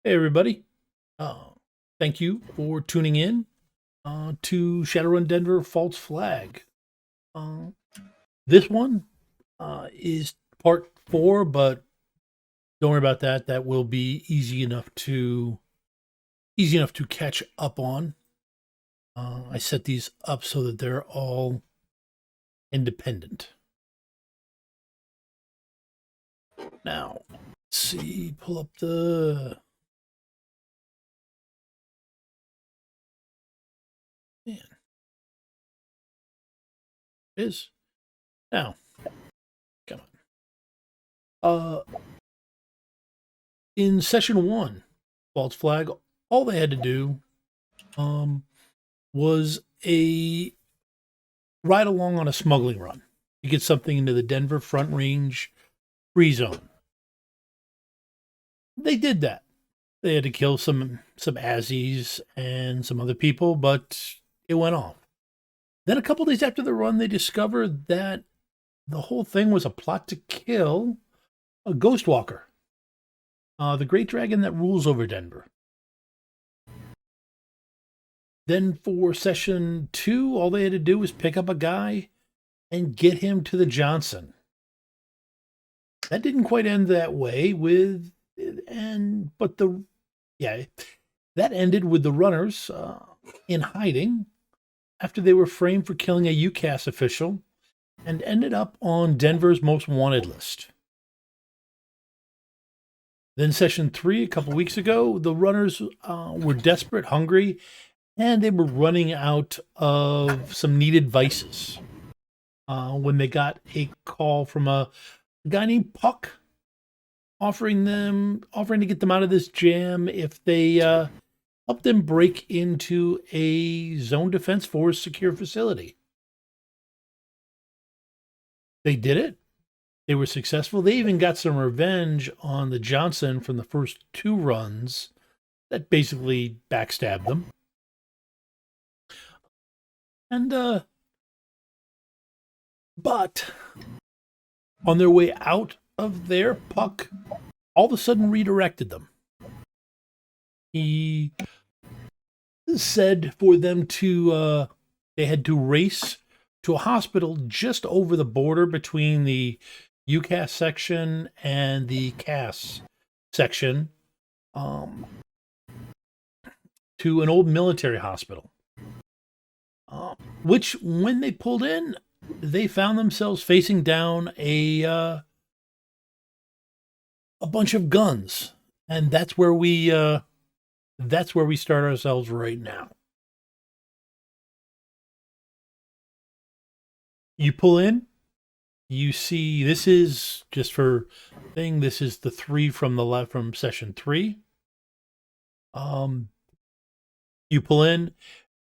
Hey, everybody. Uh, Thank you for tuning in to Shadowrun Denver False Flag. Uh, this one is part 4, but don't worry about that. That will be easy enough to catch up on. I set these up so that they're all independent. Now, let's see, pull up the man. It is now. Come on. In session 1, False Flag, all they had to do um was a ride along on a smuggling run to get something into the Denver Front Range free zone. They did that. They had to kill some Azzies and some other people, but it went off. Then a couple days after the run, they discovered that the whole thing was a plot to kill a Ghostwalker, the great dragon that rules over Denver. Then for session 2, all they had to do was pick up a guy and get him to the Johnson. That didn't quite end that way that ended with the runners in hiding after they were framed for killing a UCAS official and ended up on Denver's most wanted list. Then session 3, a couple weeks ago, the runners were desperate, hungry, and they were running out of some needed vices when they got a call from a guy named Puck offering to get them out of this jam if they help them break into a Zone Defense Force secure facility. They did it. They were successful. They even got some revenge on the Johnson from the first 2 runs that basically backstabbed them. And but on their way out of there, Puck all of a sudden redirected them. He said for them to they had to race to a hospital just over the border between the UCAS section and the CAS section, to an old military hospital, which when they pulled in, they found themselves facing down a bunch of guns, and that's where we start ourselves right now. You pull in, you see this is just for thing. This is the 3 from the left from session 3. You pull in,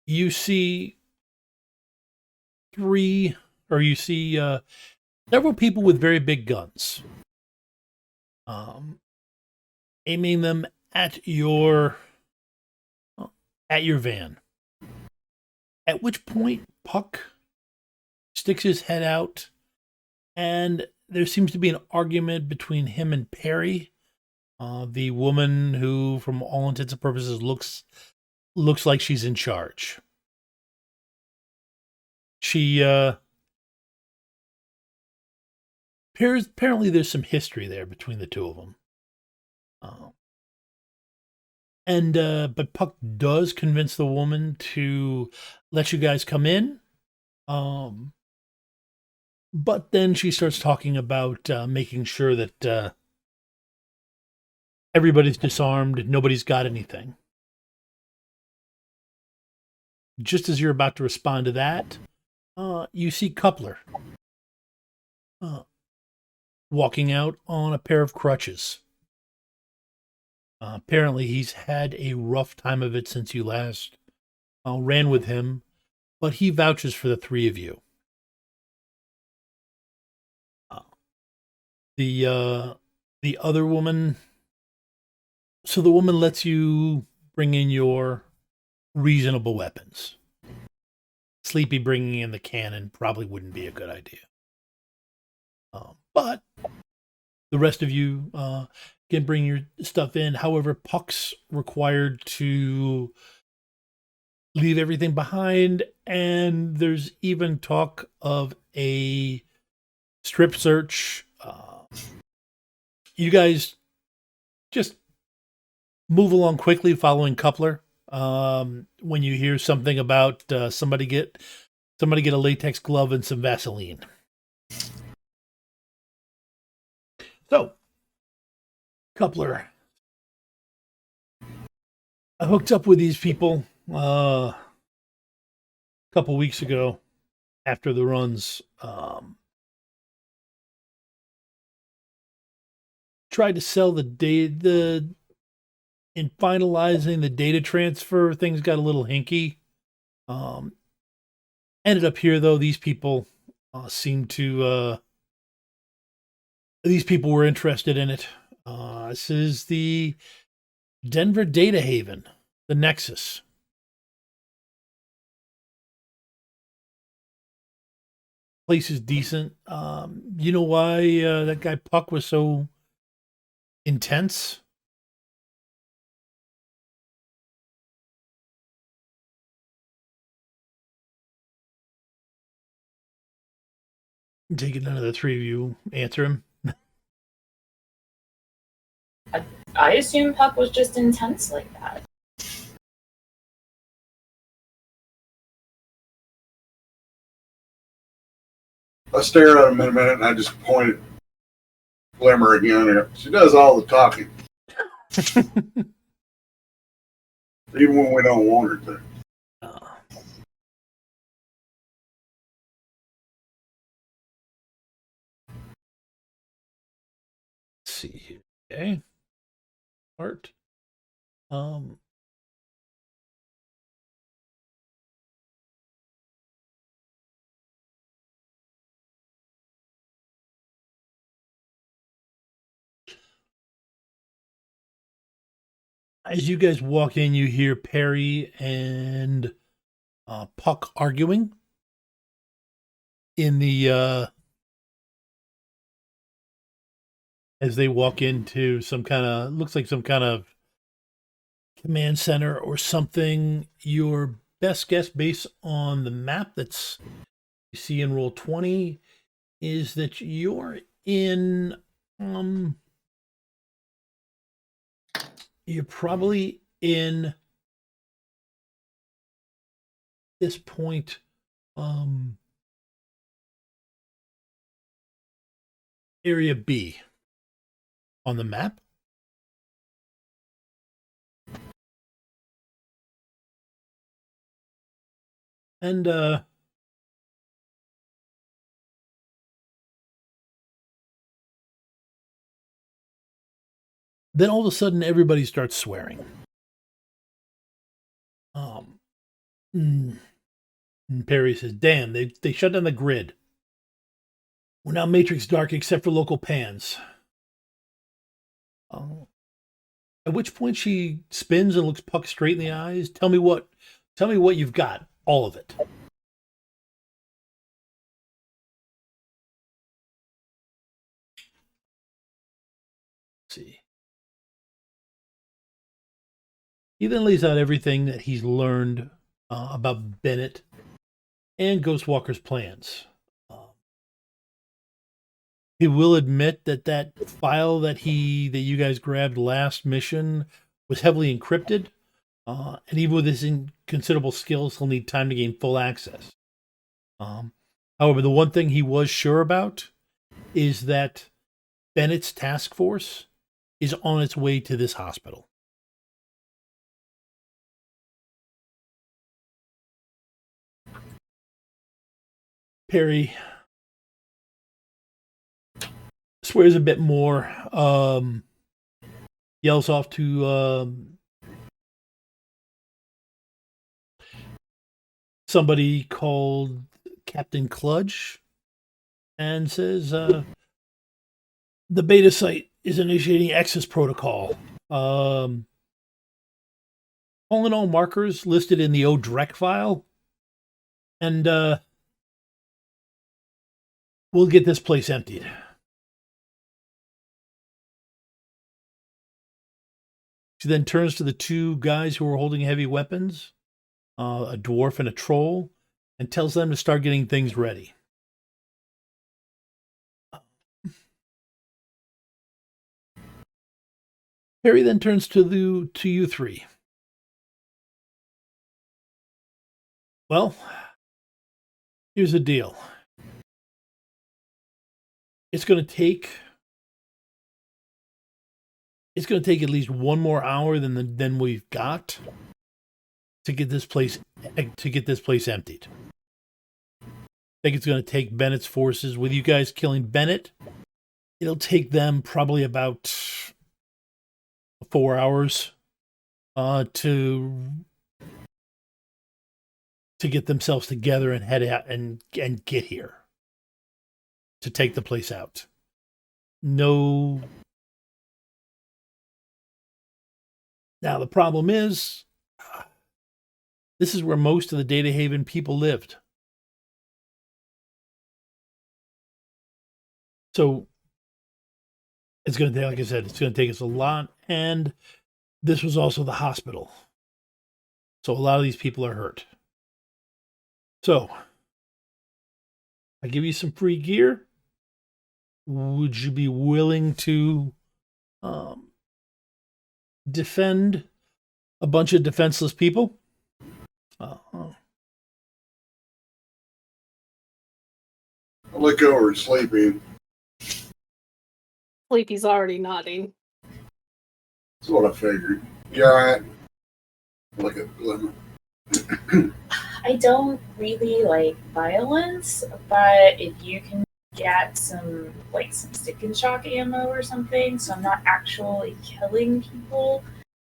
you see several people with very big guns, aiming them at your van. At which point, Puck sticks his head out, and there seems to be an argument between him and Perry, the woman who, from all intents and purposes, looks like she's in charge. She apparently there's some history there between the two of them. But Puck does convince the woman to let you guys come in. But then she starts talking about making sure that everybody's disarmed, nobody's got anything. Just as you're about to respond to that, you see Coupler walking out on a pair of crutches. Apparently, he's had a rough time of it since you last ran with him, but he vouches for the 3 of you. The other woman, so the woman lets you bring in your reasonable weapons. Sleepy bringing in the cannon probably wouldn't be a good idea. But the rest of you can bring your stuff in. However, Puck's required to leave everything behind, and there's even talk of a strip search. You guys just move along quickly following Coupler. When you hear something about somebody get a latex glove and some Vaseline. So, Coupler, I hooked up with these people a couple weeks ago after the runs. Tried to sell the data. In finalizing the data transfer, things got a little hinky. Ended up here though. These people seemed to. These people were interested in it. This is the Denver Data Haven, the Nexus. Place is decent. You know why that guy Puck was so intense? Take it, none of the three of you answer him. I assume Puck was just intense like that. I stare at him in a minute and I just point at Glimmer again. She does all the talking. Even when we don't want her to. Let's see here. Okay. Art. As you guys walk in, you hear Perry and Puck arguing in the as they walk into some kind of, looks like some kind of command center or something. Your best guess based on the map that's you see in roll 20 is that you're in you're probably in this point area B on the map. And then all of a sudden everybody starts swearing. And Perry says, damn, they shut down the grid. We're now Matrix Dark except for local pans. At which point she spins and looks Puck straight in the eyes. Tell me what you've got. All of it. Let's see. He then lays out everything that he's learned about Bennett and Ghostwalker's plans. He will admit that file that you guys grabbed last mission was heavily encrypted, and even with his considerable skills, he'll need time to gain full access. However, the one thing he was sure about is that Bennett's task force is on its way to this hospital. Perry swears a bit more, yells off to somebody called Captain Kludge and says the beta site is initiating access protocol. All in all markers listed in the ODREC file, and we'll get this place emptied. She then turns to the two guys who are holding heavy weapons, a dwarf and a troll, and tells them to start getting things ready. Harry then turns to you three. Well, here's the deal. It's going to take at least one more hour than we've got to get this place emptied. I think it's going to take Bennett's forces. With you guys killing Bennett, it'll take them probably about 4 hours to get themselves together and head out and get here to take the place out. No. Now the problem is, this is where most of the Data Haven people lived. So it's going to take, like I said, it's going to take us a lot. And this was also the hospital. So a lot of these people are hurt. So I give you some free gear. Would you be willing to defend a bunch of defenseless people? I look over at Sleepy. Sleepy's already nodding. That's what I figured. You alright? Look at Glimmer. I don't really like violence, but if you can get some stick and shock ammo or something, so I'm not actually killing people,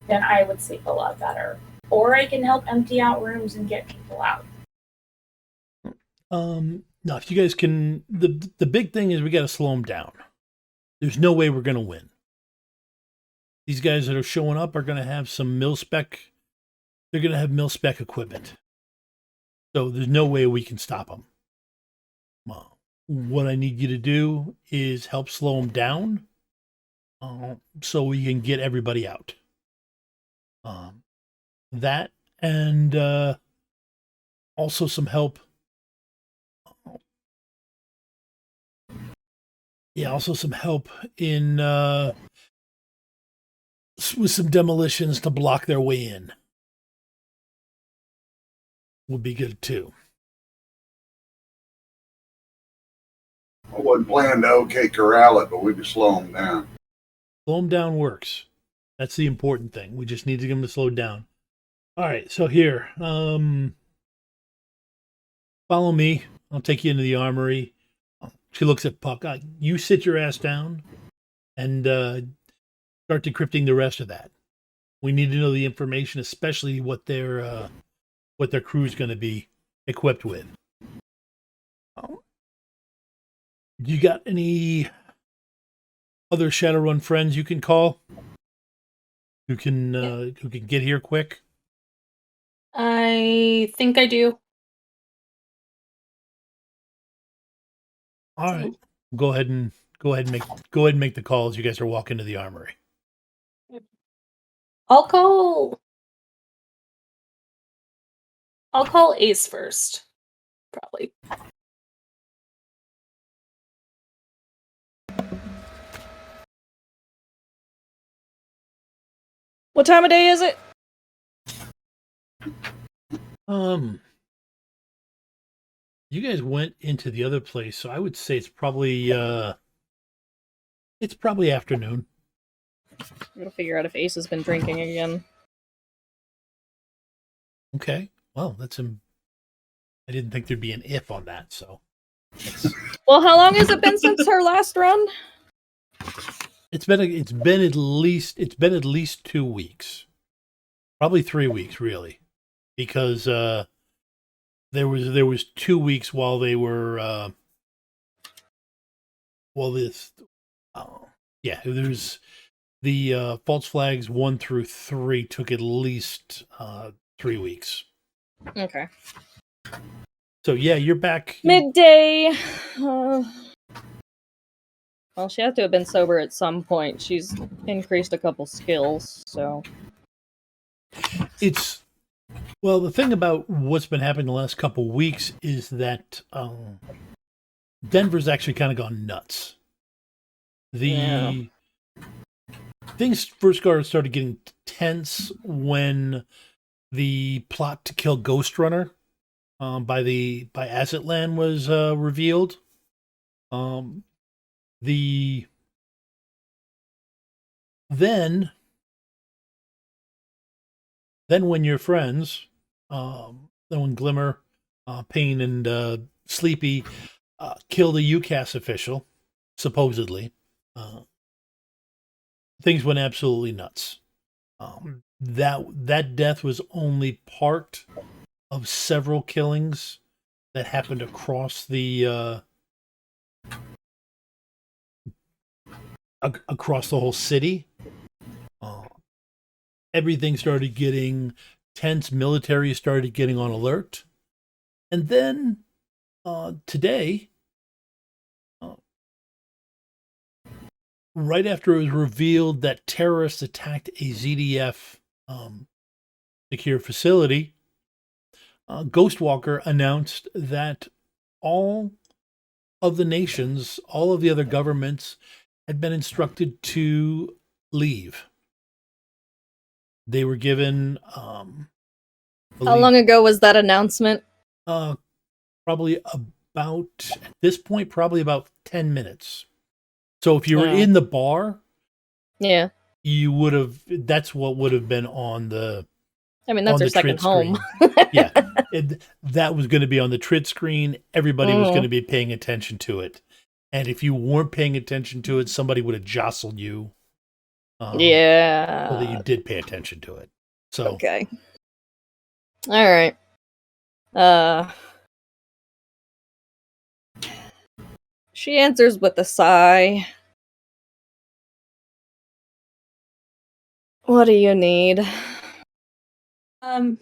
then I would sleep a lot better. Or I can help empty out rooms and get people out. No, if you guys can, the big thing is we got to slow them down. There's no way we're going to win. These guys that are showing up are going to have some mil-spec. They're going to have mil-spec equipment. So there's no way we can stop them. What I need you to do is help slow them down so we can get everybody out. That and also some help. Yeah, also some help in with some demolitions to block their way in. Would be good too. I wasn't planning to okay corral it, but we could slow them down. Slow them down works. That's the important thing. We just need to get them to slow down. All right, so here, follow me. I'll take you into the armory. She looks at Puck. You sit your ass down and start decrypting the rest of that. We need to know the information, especially what their crew's going to be equipped with. You got any other Shadowrun friends you can call? Who can get here quick? I think I do. All right. Go ahead and make the calls. You guys are walking to the armory. I'll call Ace first. Probably. What time of day is it? You guys went into the other place, so I would say it's probably afternoon. I'm gonna figure out if Ace has been drinking again. Okay. Well, I didn't think there'd be an if on that, so. Well, how long has it been since her last run? It's been at least 2 weeks. Probably 3 weeks, really. Because there was 2 weeks while they were there's the false flags 1 through 3 took at least 3 weeks. Okay. So yeah, you're back Midday. Well, she had to have been sober at some point. She's increased a couple skills, so. It's well, the thing about what's been happening the last couple weeks is that Denver's actually kind of gone nuts. The things first started getting tense when the plot to kill Ghost Runner by Azatlan was revealed. Then when your friends, then when Glimmer, Pain, and Sleepy killed a UCAS official, supposedly, things went absolutely nuts. That death was only part of several killings that happened across the whole city. Everything started getting tense. Military started getting on alert, and then today, right after it was revealed that terrorists attacked a ZDF secure facility, Ghostwalker announced that all of the nations, all of the other governments, had been instructed to leave. They were given. How long ago was that announcement? Probably about, at this point, probably about 10 minutes. So if you were in the bar, yeah, you would have. That's what would have been on the. I mean, that's on her the second TRID home. screen. Yeah, that was going to be on the TRID screen. Everybody was going to be paying attention to it, and if you weren't paying attention to it, somebody would have jostled you. Yeah. So that you did pay attention to it. So okay. All right. She answers with a sigh. What do you need? Do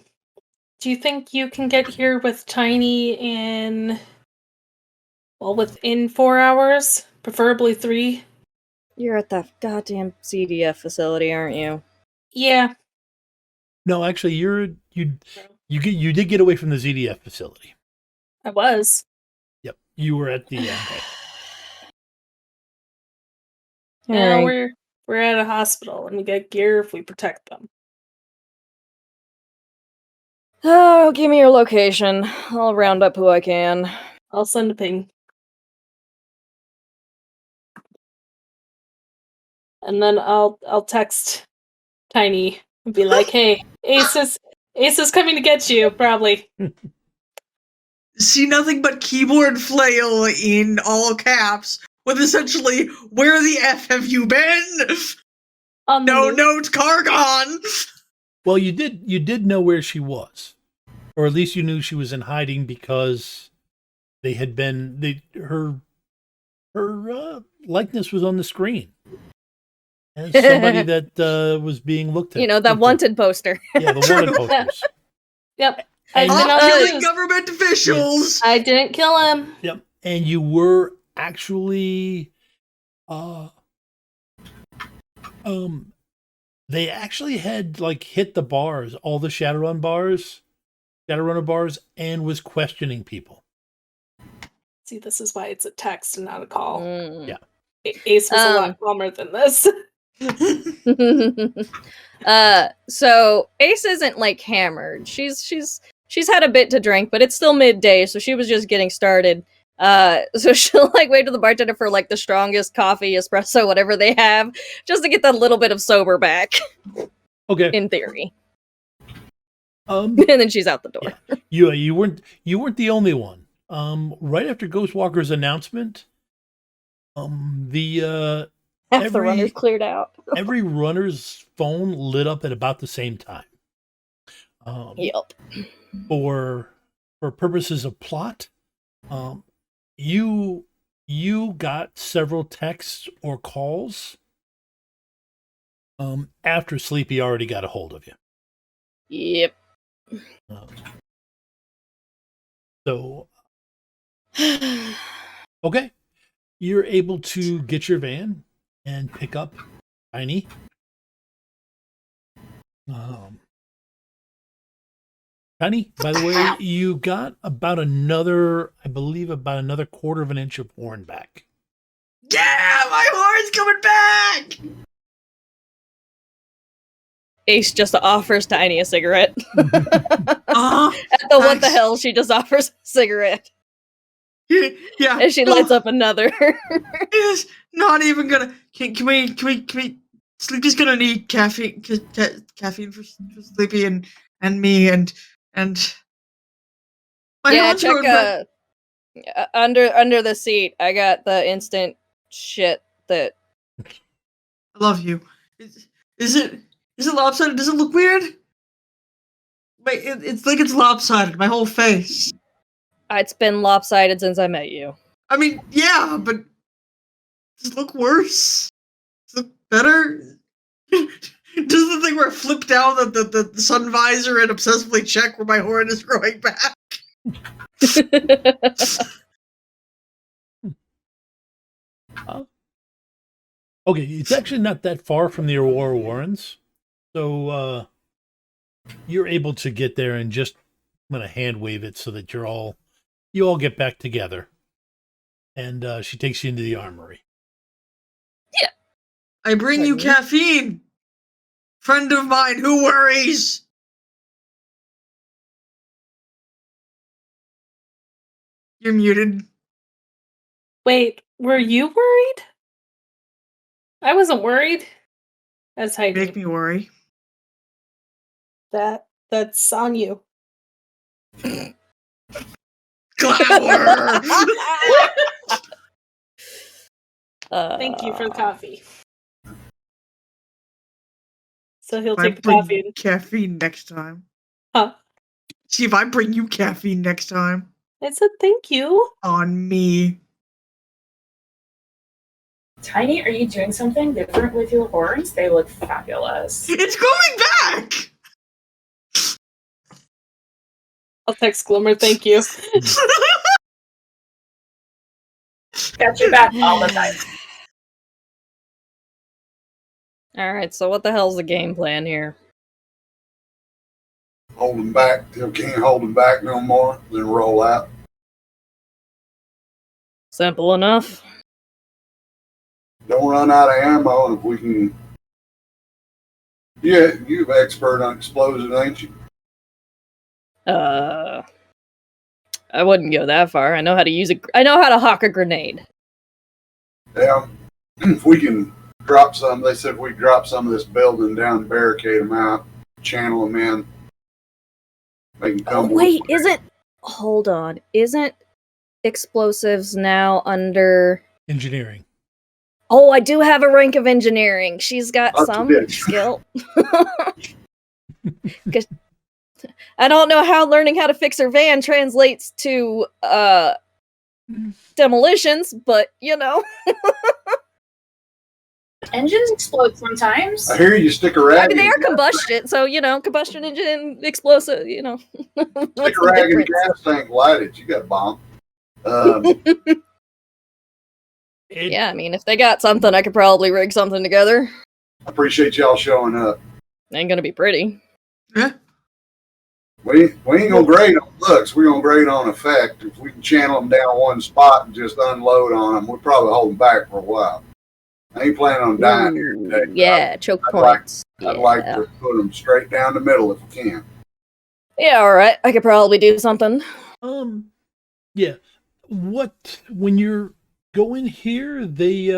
you think you can get here with Tiny within 4 hours? Preferably 3? You're at that goddamn CDF facility, aren't you? Yeah. no, actually, you did get away from the ZDF facility. I was. Yep, you were at the. Now Alright. we're at a hospital and we get gear if we protect them. Oh, give me your location. I'll round up who I can. I'll send a ping. And then I'll text Tiny and be like, "Hey, Ace is coming to get you, probably." See nothing but keyboard flail in all caps with essentially, where the F have you been? On the No move. note, car gone. Well, you did know where she was, or at least you knew she was in hiding because they had been her likeness was on the screen as somebody that was being looked at. You know, that wanted poster. Yeah, the wanted posters. Yep. And- I've been on Killing news. government officials. I didn't kill him. Yep, and you were actually, they actually had hit the bars, all the Shadowrunner bars, and was questioning people. See, this is why it's a text and not a call. Yeah. Ace was a lot calmer than this. So Ace isn't hammered. She's had a bit to drink, but it's still midday, so she was just getting started. So she'll wait to the bartender for the strongest coffee, espresso, whatever they have, just to get that little bit of sober back. Okay. In theory. And then she's out the door. Yeah. You weren't the only one. Right after Ghostwalker's announcement, the Half the runners cleared out. every runner's phone lit up at about the same time. Yep. For purposes of plot, you got several texts or calls after Sleepy already got a hold of you. Yep. So okay. you're able to get your van and pick up Tiny. Tiny, by the way, you got about another, I believe, about another quarter of an inch of horn back. Yeah, my horn's coming back! Ace just offers Tiny a cigarette. Uh-huh. At the what the Thanks. hell, she just offers a cigarette. Yeah. And she no, lights up another. Yes, not even gonna. Can we? Sleepy's gonna need caffeine, caffeine for Sleepy and me and my Yeah, horn's check going back. under the seat. I got the instant shit that. I love you. Is it lopsided? Does it look weird? Wait, it's like it's lopsided. My whole face. It's been lopsided since I met you. I mean, yeah, but does it look worse? Does it look better? Does the thing where I flip down the sun visor and obsessively check where my horn is growing back? Okay, it's actually not that far from the Aurora Warrens. So you're able to get there and just I'm gonna hand wave it so that you all get back together. And she takes you into the armory. I bring you caffeine. Friend of mine who worries. You're muted. Wait, were you worried? I wasn't worried. That's how Make me worry. that's on you. Glower! Thank you for the coffee. So he'll I take the bring coffee. And, caffeine next time. huh? See if I bring you caffeine next time. I said thank you. On me. Tiny, are you doing something different with your horns? They look fabulous. It's going back! I'll text Glimmer. Thank you. Got your back all the time. Alright, so what the hell's the game plan here? Hold them back till can't hold them back no more. Then roll out. Simple enough. Don't run out of ammo, and if we can. Yeah, you're an expert on explosives, ain't you? I wouldn't go that far. I know how to use I know how to hawk a grenade. Yeah. If we can drop some, they said if we drop some of this building down, barricade them out, channel them in. They can come. Wait, hold on. Isn't explosives now under... Engineering. Oh, I do have a rank of engineering. She's got Lots of some it. skill. 'Cause I don't know how learning how to fix her van translates to demolitions, but you know. Engines explode sometimes. I hear you stick a rag. I mean, they are combustion, so you know, combustion engine, explosive, you know. Stick What's a the rag in the difference? gas tank, light it. You got a bomb. Yeah, I mean, if they got something, I could probably rig something together. I appreciate y'all showing up. Ain't gonna be pretty. Yeah. We ain't gonna grade on looks. We're gonna grade on effect. If we can channel them down one spot and just unload on them, we'll probably hold them back for a while. I ain't planning on dying here today. Yeah, choke I'd like- points. I'd like Yeah. to put them straight down the middle if we can. Yeah, alright. I could probably do something. Yeah. When you're going here, they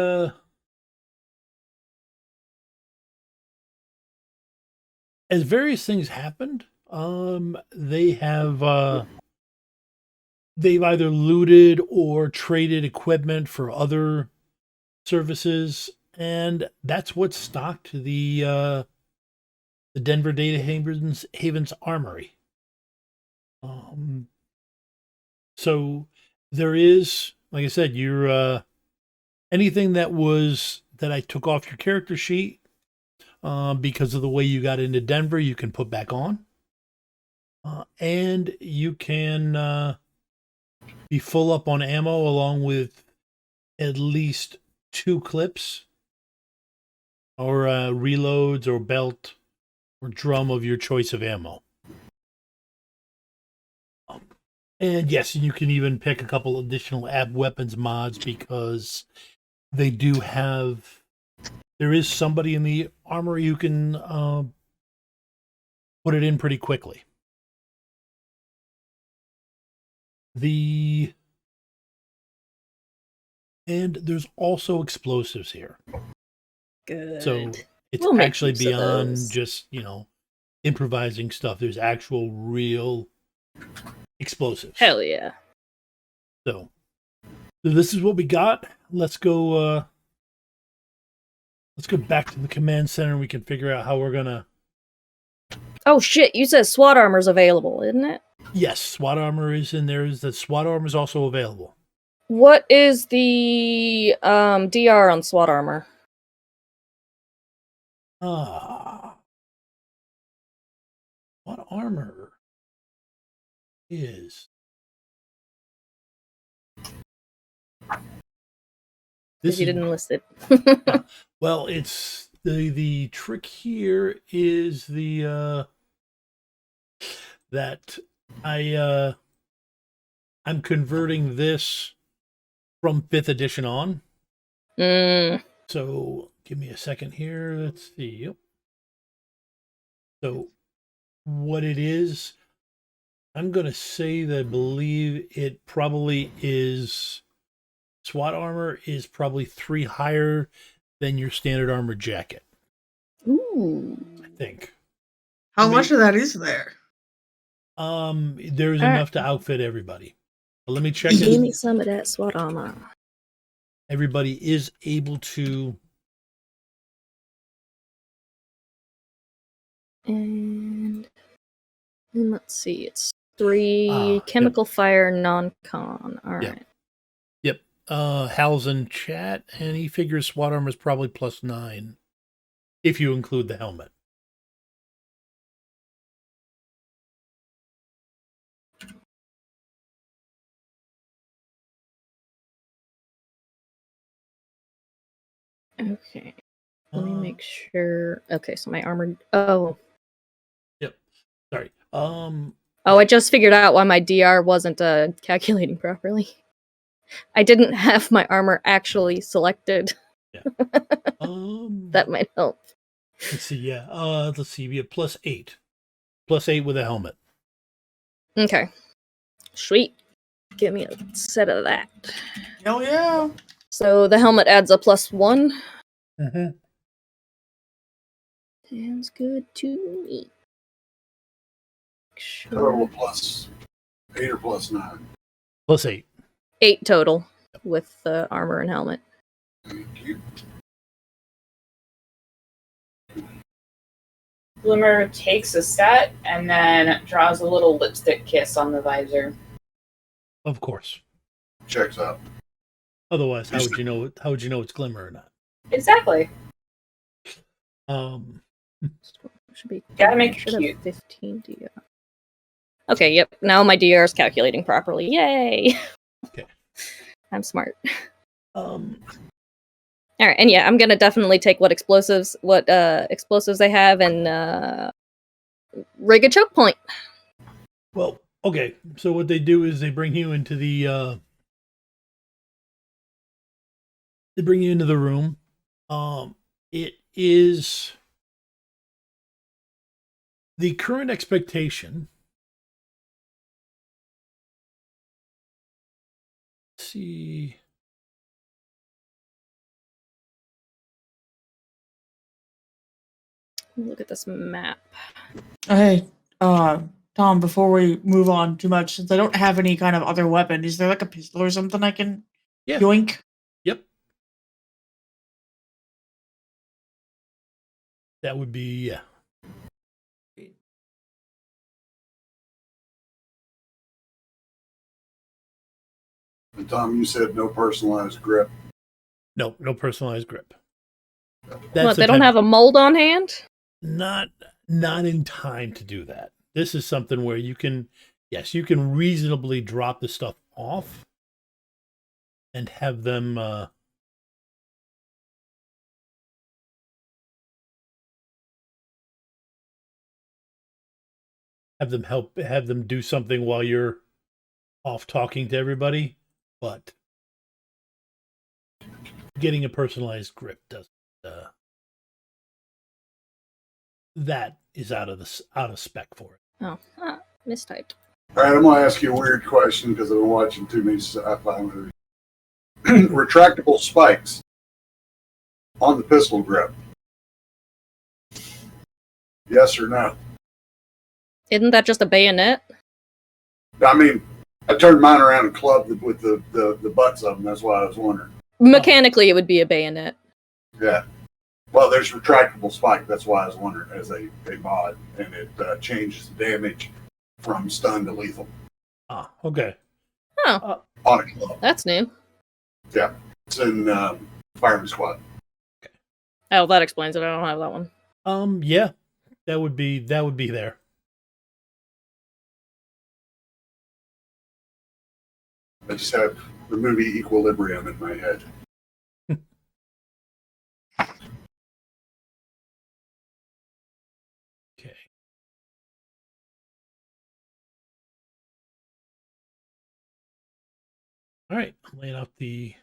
as various things happened, they have they've either looted or traded equipment for other services, and that's what stocked the Denver Data Havens Armory. So there is, like I said, you're anything that I took off your character sheet because of the way you got into Denver, you can put back on, and you can be full up on ammo along with at least 2 clips or reloads or belt or drum of your choice of ammo. And yes, you can even pick a couple additional ab weapons mods because they do have. There is somebody in the armory who can put it in pretty quickly. And there's also explosives here. Good. So it's We'll make actually use of beyond those. just, improvising stuff. There's actual real explosives. Hell yeah. So this is what we got. Let's go back to the command center and we can figure out how we're gonna. Oh shit, you said SWAT armor's available, isn't it? Yes, SWAT armor is in there. The SWAT armor is also available. What is the DR on SWAT armor? What armor is Because you didn't list it. well, it's the trick here is the that I'm converting this from 5th edition on. So give me a second here. Let's see. Yep. So what it is, I'm going to say that I believe it probably is SWAT armor is probably 3 higher than your standard armor jacket. Ooh. I think. How much of that is there? There's enough to outfit everybody. But let me check Give it. me some of that SWAT armor. Everybody is able to. And let's see, it's 3 Ah, chemical fire non-con. All right. Yep. Hal's in chat, and he figures SWAT armor is probably +9 if you include the helmet. Okay. Let me make sure. Okay, so my armor. Oh. Yep. Sorry. Oh, I just figured out why my DR wasn't calculating properly. I didn't have my armor actually selected. Yeah. That might help. Let's see. Yeah. Let's see. We have +8. +8 with a helmet. Okay. Sweet. Give me a set of that. Hell yeah. So the helmet adds a +1. Mm-hmm. Sounds good to me. Total +8 or +9. +8. 8 total with the armor and helmet. Thank you. Glimmer takes a set and then draws a little lipstick kiss on the visor. Of course. Checks out. Otherwise, how would you know? How would you know it's Glimmer or not? Exactly. Should be. Gotta make it should have cute. 15 DR. Okay, yep. Now my DR is calculating properly. Yay! Okay. I'm smart. Um. All right, and yeah, I'm gonna definitely take what explosives they have and rig a choke point. Well, okay. So what they do is they bring you into the room. It is the current expectation. Let's see. Look at this map. Hey, Tom, before we move on too much, since I don't have any kind of other weapon, is there like a pistol or something I can yoink? Yep. That would be, yeah. And Tom, you said no personalized grip. No personalized grip. What, they don't have a mold on hand? Not in time to do that. This is something where you can reasonably drop the stuff off. and have them have them do something while you're off talking to everybody, but getting a personalized grip doesn't. That is out of spec for it. Oh, mistyped. All right, I'm gonna ask you a weird question because I've been watching too many sci-fi movies. Retractable spikes on the pistol grip. Yes or no? Isn't that just a bayonet? I mean, I turned mine around and clubbed with the butts of them. That's why I was wondering. Mechanically, it would be a bayonet. Yeah. Well, there's retractable spike. That's why I was wondering as a mod, and it changes the damage from stun to lethal Ah, okay. Oh, on a club. that's new. Yeah, it's in Fireman Squad. Oh, that explains it. I don't have that one. Yeah, that would be there. I just have the movie Equilibrium in my head. Okay. All right, I'm laying out the.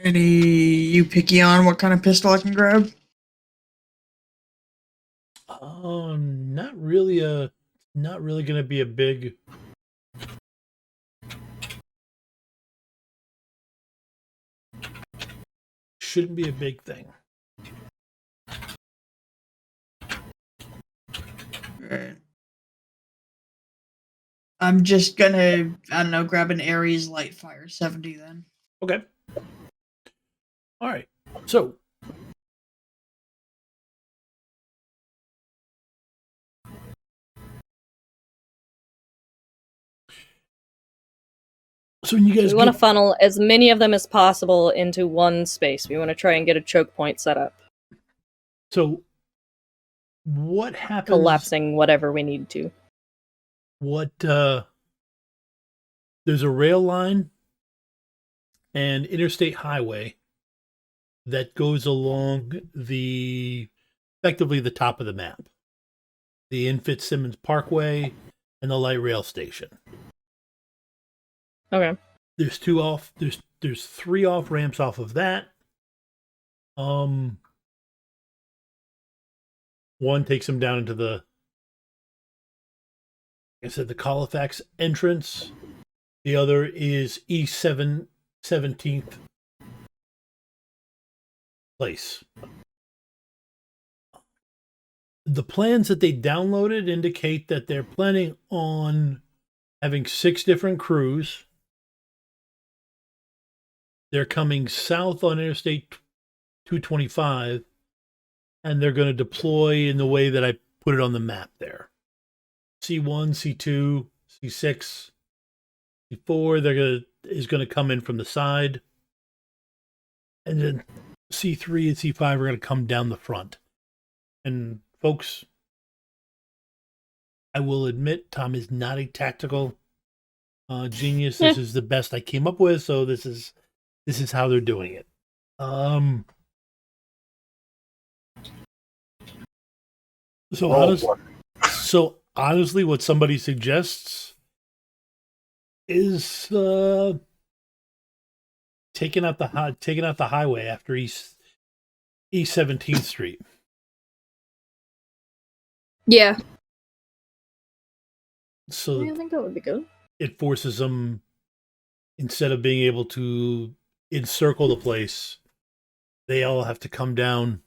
Any you picky on what kind of pistol I can grab? Not really going to be a big. Shouldn't be a big thing. Right. I'm just gonna, I don't know, grab an Ares Light Fire 70 then. Okay. All right. So when you guys We want to funnel as many of them as possible into one space. We want to try and get a choke point set up. So what happens? Collapsing whatever we need to. What there's a rail line and interstate highway that goes along effectively the top of the map. The Fitzsimmons Parkway and the light rail station. Okay. There's three off ramps off of that. One takes them down into the, like I said, the Colfax entrance. The other is East 17th place. The plans that they downloaded indicate that they're planning on having 6 different crews. They're coming south on Interstate 225, and they're going to deploy in the way that I put it on the map there. C1, C2, C6, C4 is going to come in from the side, and then C3 and C5 are going to come down the front. And folks, I will admit Tom is not a tactical genius. This is the best I came up with, so this is how they're doing it. So honestly, what somebody suggests is taking out the highway after East 17th Street. Yeah. So I think that would be good. It forces them, instead of being able to encircle the place, they all have to come down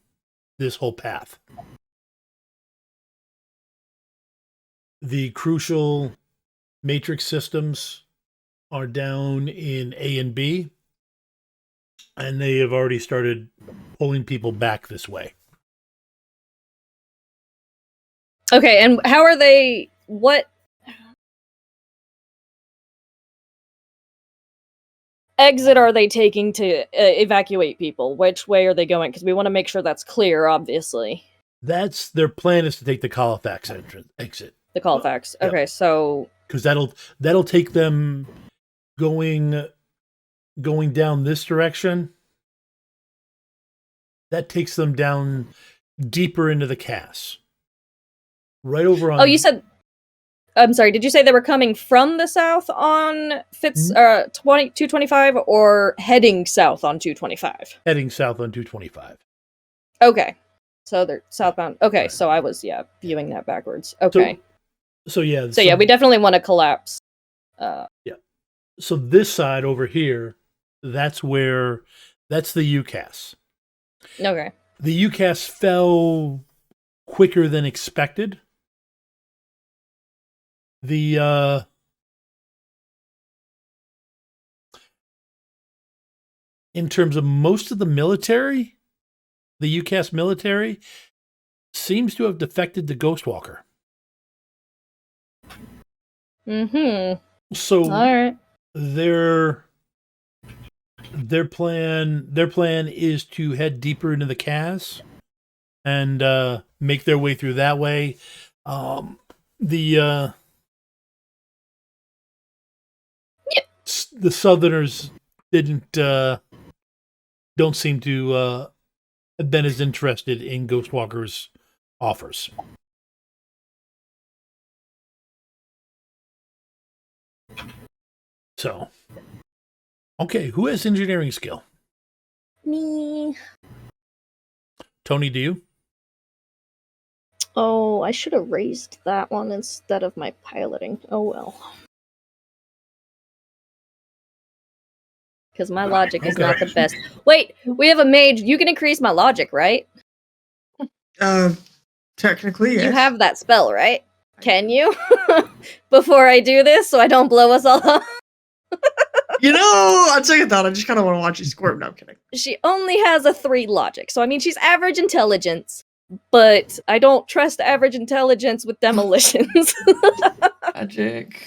this whole path. The crucial matrix systems are down in A and B, and they have already started pulling people back this way. Okay, and how are they? What exit are they taking to evacuate people? Which way are they going? Because we want to make sure that's clear, obviously. That's their plan, is to take the Califax exit, The Colfax. Yep. Okay, so because that'll take them going down this direction. That takes them down deeper into the Cass. Right over on. oh, you said. I'm sorry. Did you say they were coming from the south on 225, or heading south on 225? Heading south on 225. Okay, so they're southbound. Okay, Right. so I was viewing that backwards. Okay, So yeah. so yeah, we definitely want to collapse. So this side over here, that's the UCAS. Okay. The UCAS fell quicker than expected. The in terms of most of the military, the UCAS military seems to have defected to Ghostwalker. Mm-hmm. So All right. their plan is to head deeper into the Cass and make their way through that way. The Southerners don't seem to have been as interested in Ghostwalker's offers. So, okay, who has engineering skill? Me. Tony, do you? Oh, I should have raised that one instead of my piloting. Oh well. Because my logic is Okay. not the best. Wait, we have a mage. You can increase my logic, right? Technically, yes. You have that spell, right? Can you? Before I do this, so I don't blow us all up. You know, I'd say thought. I just kind of want to watch you squirt. No, I'm kidding. She only has a 3 logic, so I mean she's average intelligence, but I don't trust average intelligence with demolitions. Magic.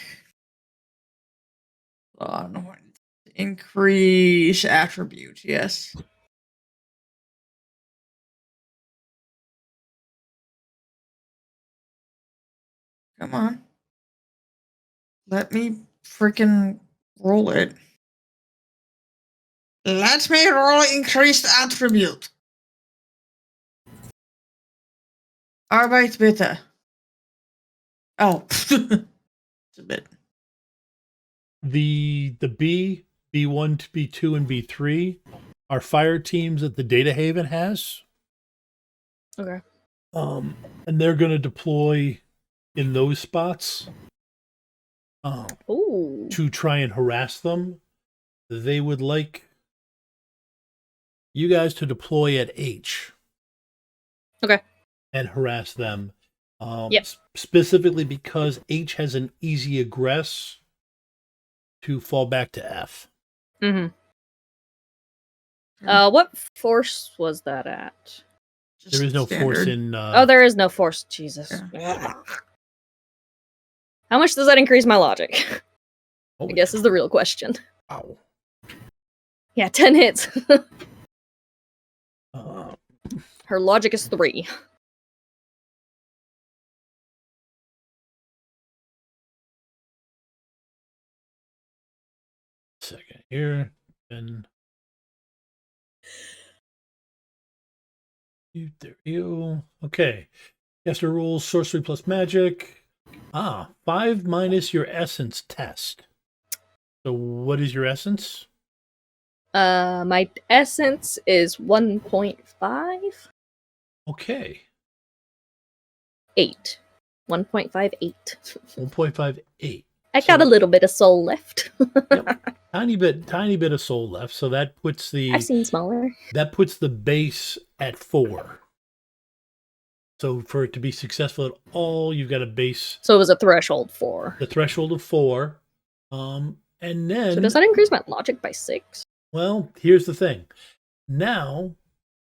Increase attribute, yes. Come on. Let me freaking roll it. Let me roll increased attribute. Arbeit bitte. Oh. It's a bit. The B, B1, B2, and B3 are fire teams that the Data Haven has. Okay. And they're going to deploy in those spots Ooh. to try and harass them. They would like you guys to deploy at H. Okay. And harass them. Yep. Specifically because H has an easy aggress to fall back to F. Mm-hmm. What force was that at? There is no force Standard. in. Oh, there is no force. Jesus. Yeah. How much does that increase my logic? I guess is the real question. Wow. Yeah, 10 hits. Uh, Her logic is 3. second here. And there you. Okay. Caster rules sorcery plus magic. 5 minus your essence test. So what is your essence? My essence is 1.5. Okay. 8. 1.58. 1.58. I got a little bit of soul left. Yep. Tiny bit of soul left. So that puts I've seen smaller. that puts the base at 4. So for it to be successful at all, you've got a base. So it was a threshold 4. The threshold of 4. And then So does that increase my logic by 6? well, here's the thing. Now,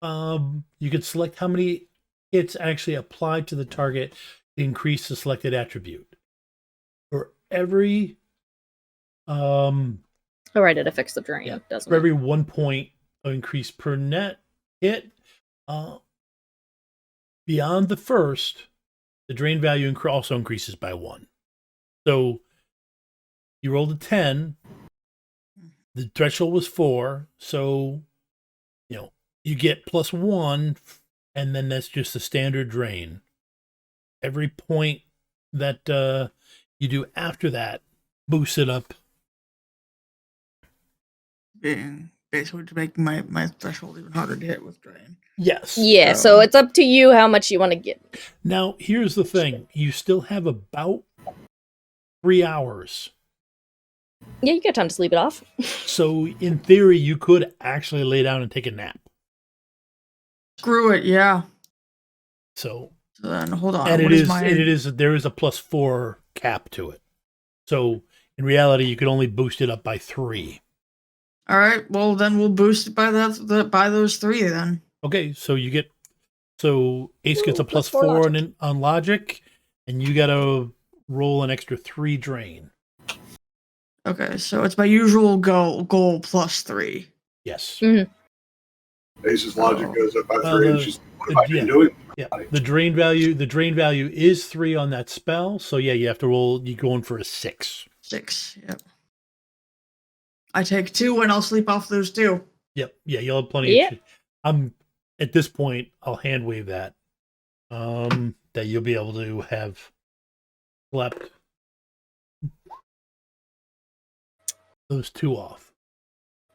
you can select how many hits actually apply to the target to increase the selected attribute. For every Oh, right, it affects the drain, Yeah, doesn't for it? every 1 point of increase per net hit, beyond the first, the drain value also increases by 1. So you rolled a 10. The threshold was 4. So, you get +1, and then that's just a standard drain. Every point that you do after that boosts it up. Basically to make my threshold even harder to hit with drain. Yes. Yeah, so it's up to you how much you want to get. Now, here's the thing. You still have about 3 hours. Yeah, you got time to sleep it off. So, in theory, you could actually lay down and take a nap. Screw it, yeah. So then hold on. and what is my... there is a +4 cap to it. So in reality, you could only boost it up by 3. All right, well then we'll boost it by by those 3 then. Okay, so Ace gets a plus +4 on logic, and you got to roll an extra 3 drain. Okay, so it's my usual goal +3. Yes. Mm-hmm. Ace's logic goes up by Well, 3. And she's, what have I been doing? Yeah, the drain value is 3 on that spell. So yeah, you have to roll. You're going for a 6. 6. Yep. I take 2 and I'll sleep off those 2. Yep. Yeah, you'll have plenty. Yep. I'm at this point. I'll hand wave that. That you'll be able to have slept those 2 off.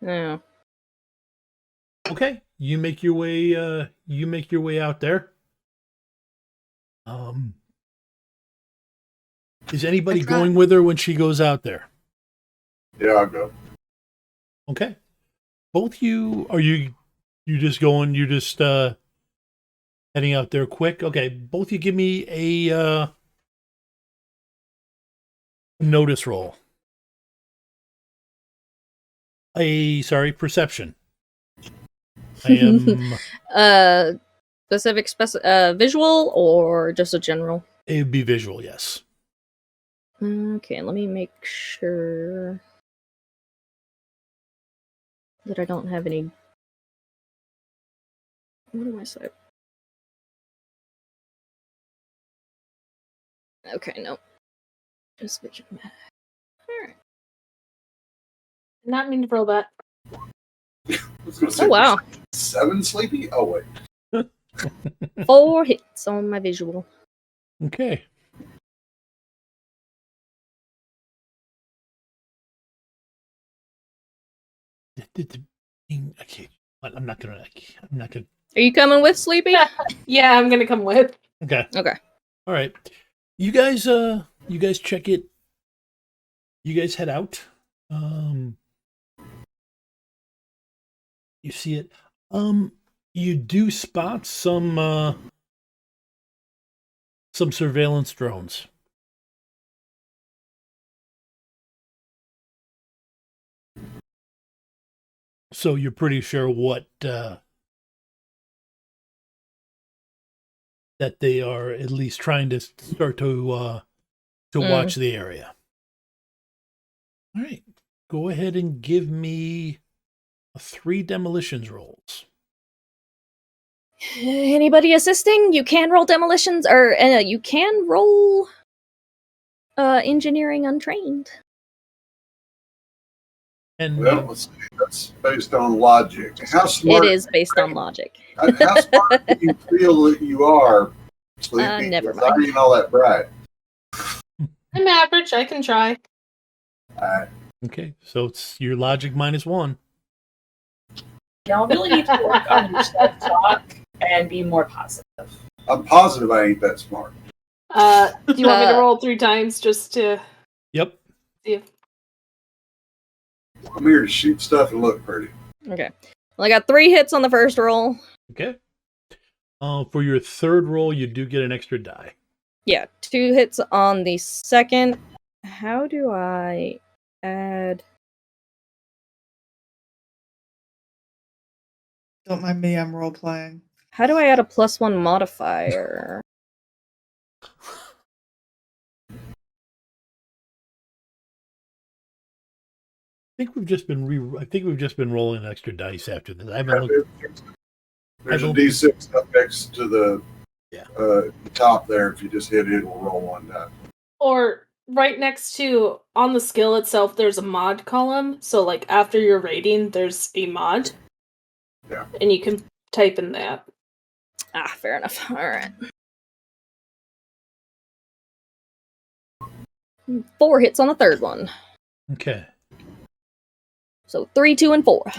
Yeah. Okay, you make your way. You make your way out there. Is anybody going with her when she goes out there? Yeah, I'll go. Okay. Both you just going, you're just heading out there quick. Okay, both you give me a notice roll. Perception. I am Specific visual or just a general? it would be visual, yes. Okay, let me make sure that I don't have any. What am I saying? Okay, no. Just visual. Alright. Not mean to roll that. I was gonna say, Oh, wow. 7 sleepy? Oh, wait. 4 hits on my visual. Okay. Okay. I'm not gonna. Are you coming with Sleepy? Yeah, I'm gonna come with. Okay. Okay. All right. You guys check it. You guys head out. You see it. You do spot some surveillance drones. So you're pretty sure what that they are at least trying to start to watch the area. All right. Go ahead and give me 3 demolitions rolls. Anybody assisting? You can roll demolitions, or you can roll engineering untrained. And Well, let's see. That's based on logic. How smart? It is based on logic. How smart do you feel that you are, Sleepy? Never 'Cause I mind. ain't all that bright. I'm average. I can try. okay, so it's your logic -1. Y'all really need to work on your self-talk and be more positive. I'm positive I ain't that smart. Do you want me to roll 3 times just to Yep. see if... I'm here to shoot stuff and look pretty. Okay. Well, I got 3 hits on the first roll. Okay. For your third roll, you do get an extra die. Yeah, 2 hits on the second. How do I add? Don't mind me, I'm role playing. How do I add a +1 modifier? I think we've just been rolling extra dice after this. I haven't looked. There's a D6 up next to the The top there, if you just hit it, it'll roll one die. Or right next to on the skill itself, there's a mod column. So like after your rating, there's a mod. Yeah. And you can type in that. Ah, fair enough. All right. 4 hits on the third one. Okay. So 3, 2, and 4.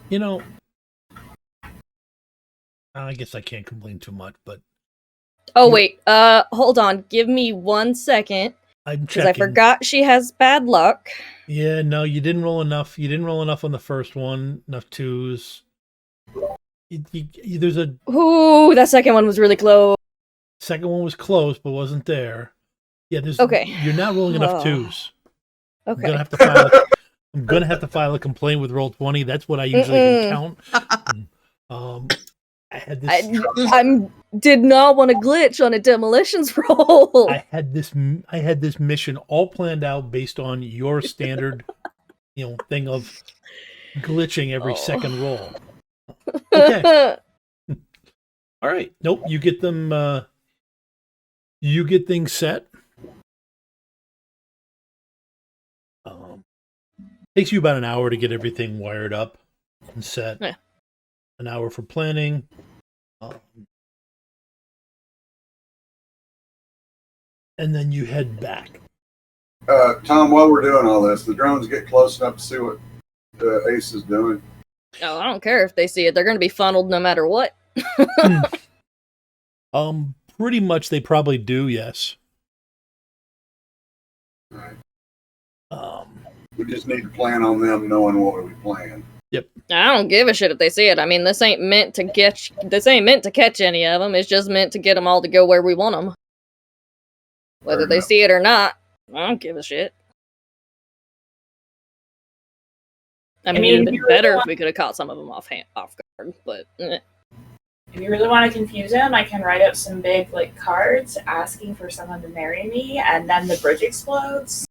You know, I guess I can't complain too much, but Oh wait, hold on. Give me 1 second. I'm Because checking. I forgot she has bad luck. Yeah, no, you didn't roll enough. You didn't roll enough on the first one. Enough twos. There's a Ooh, that second one was really close. second one was close, but wasn't there. Yeah, there's. Okay. You're not rolling enough Oh. twos. I'm Okay. gonna have to file. I'm gonna have to file a complaint with Roll20. That's what I usually can count. I had this. I did not want to glitch on a demolitions roll. I had this mission all planned out based on your standard, thing of glitching every second roll. Okay. All right. Nope. You get them. You get things set. Takes you about an hour to get everything wired up and set. Yeah. An hour for planning. And then you head back. Tom, while we're doing all this, the drones get close enough to see what Ace is doing. Oh, I don't care if they see it. They're going to be funneled no matter what. Pretty much they probably do, yes. Right. Um, We just need to plan on them knowing what we plan. I don't give a shit if they see it. I mean, this ain't meant to catch any of them. It's just meant to get them all to go where we want them. Whether they see it or not, I don't give a shit. I mean, it'd have been better if we could have caught some of them off guard, but If you really want to confuse them, I can write up some big cards asking for someone to marry me, and then the bridge explodes.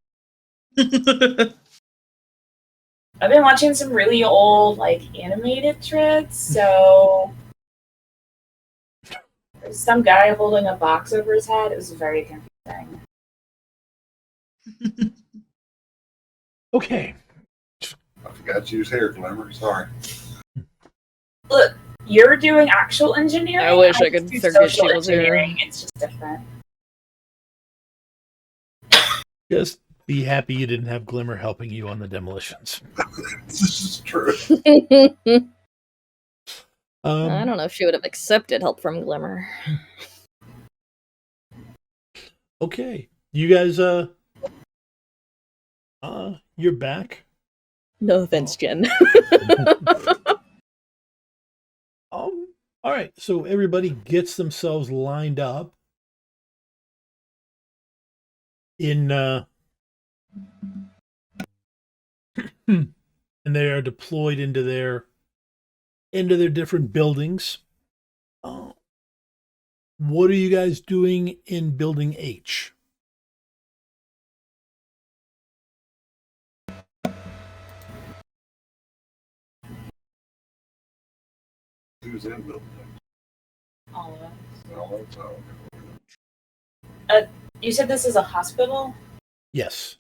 I've been watching some really old animated threads, so there's some guy holding a box over his head. It was very confusing. okay. I forgot you was here, Glimmer. Sorry. Look, you're doing actual engineering. I wish I could do forget social she was here. engineering. It's just different. Just be happy you didn't have Glimmer helping you on the demolitions. This is true. I don't know if she would have accepted help from Glimmer. Okay. You guys, you're back. No offense, Jen. All right. So everybody gets themselves lined up in, and they are deployed into their different buildings. What are you guys doing in Building H? Who's in the All of us. Oh, that's all. You said this is a hospital? Yes.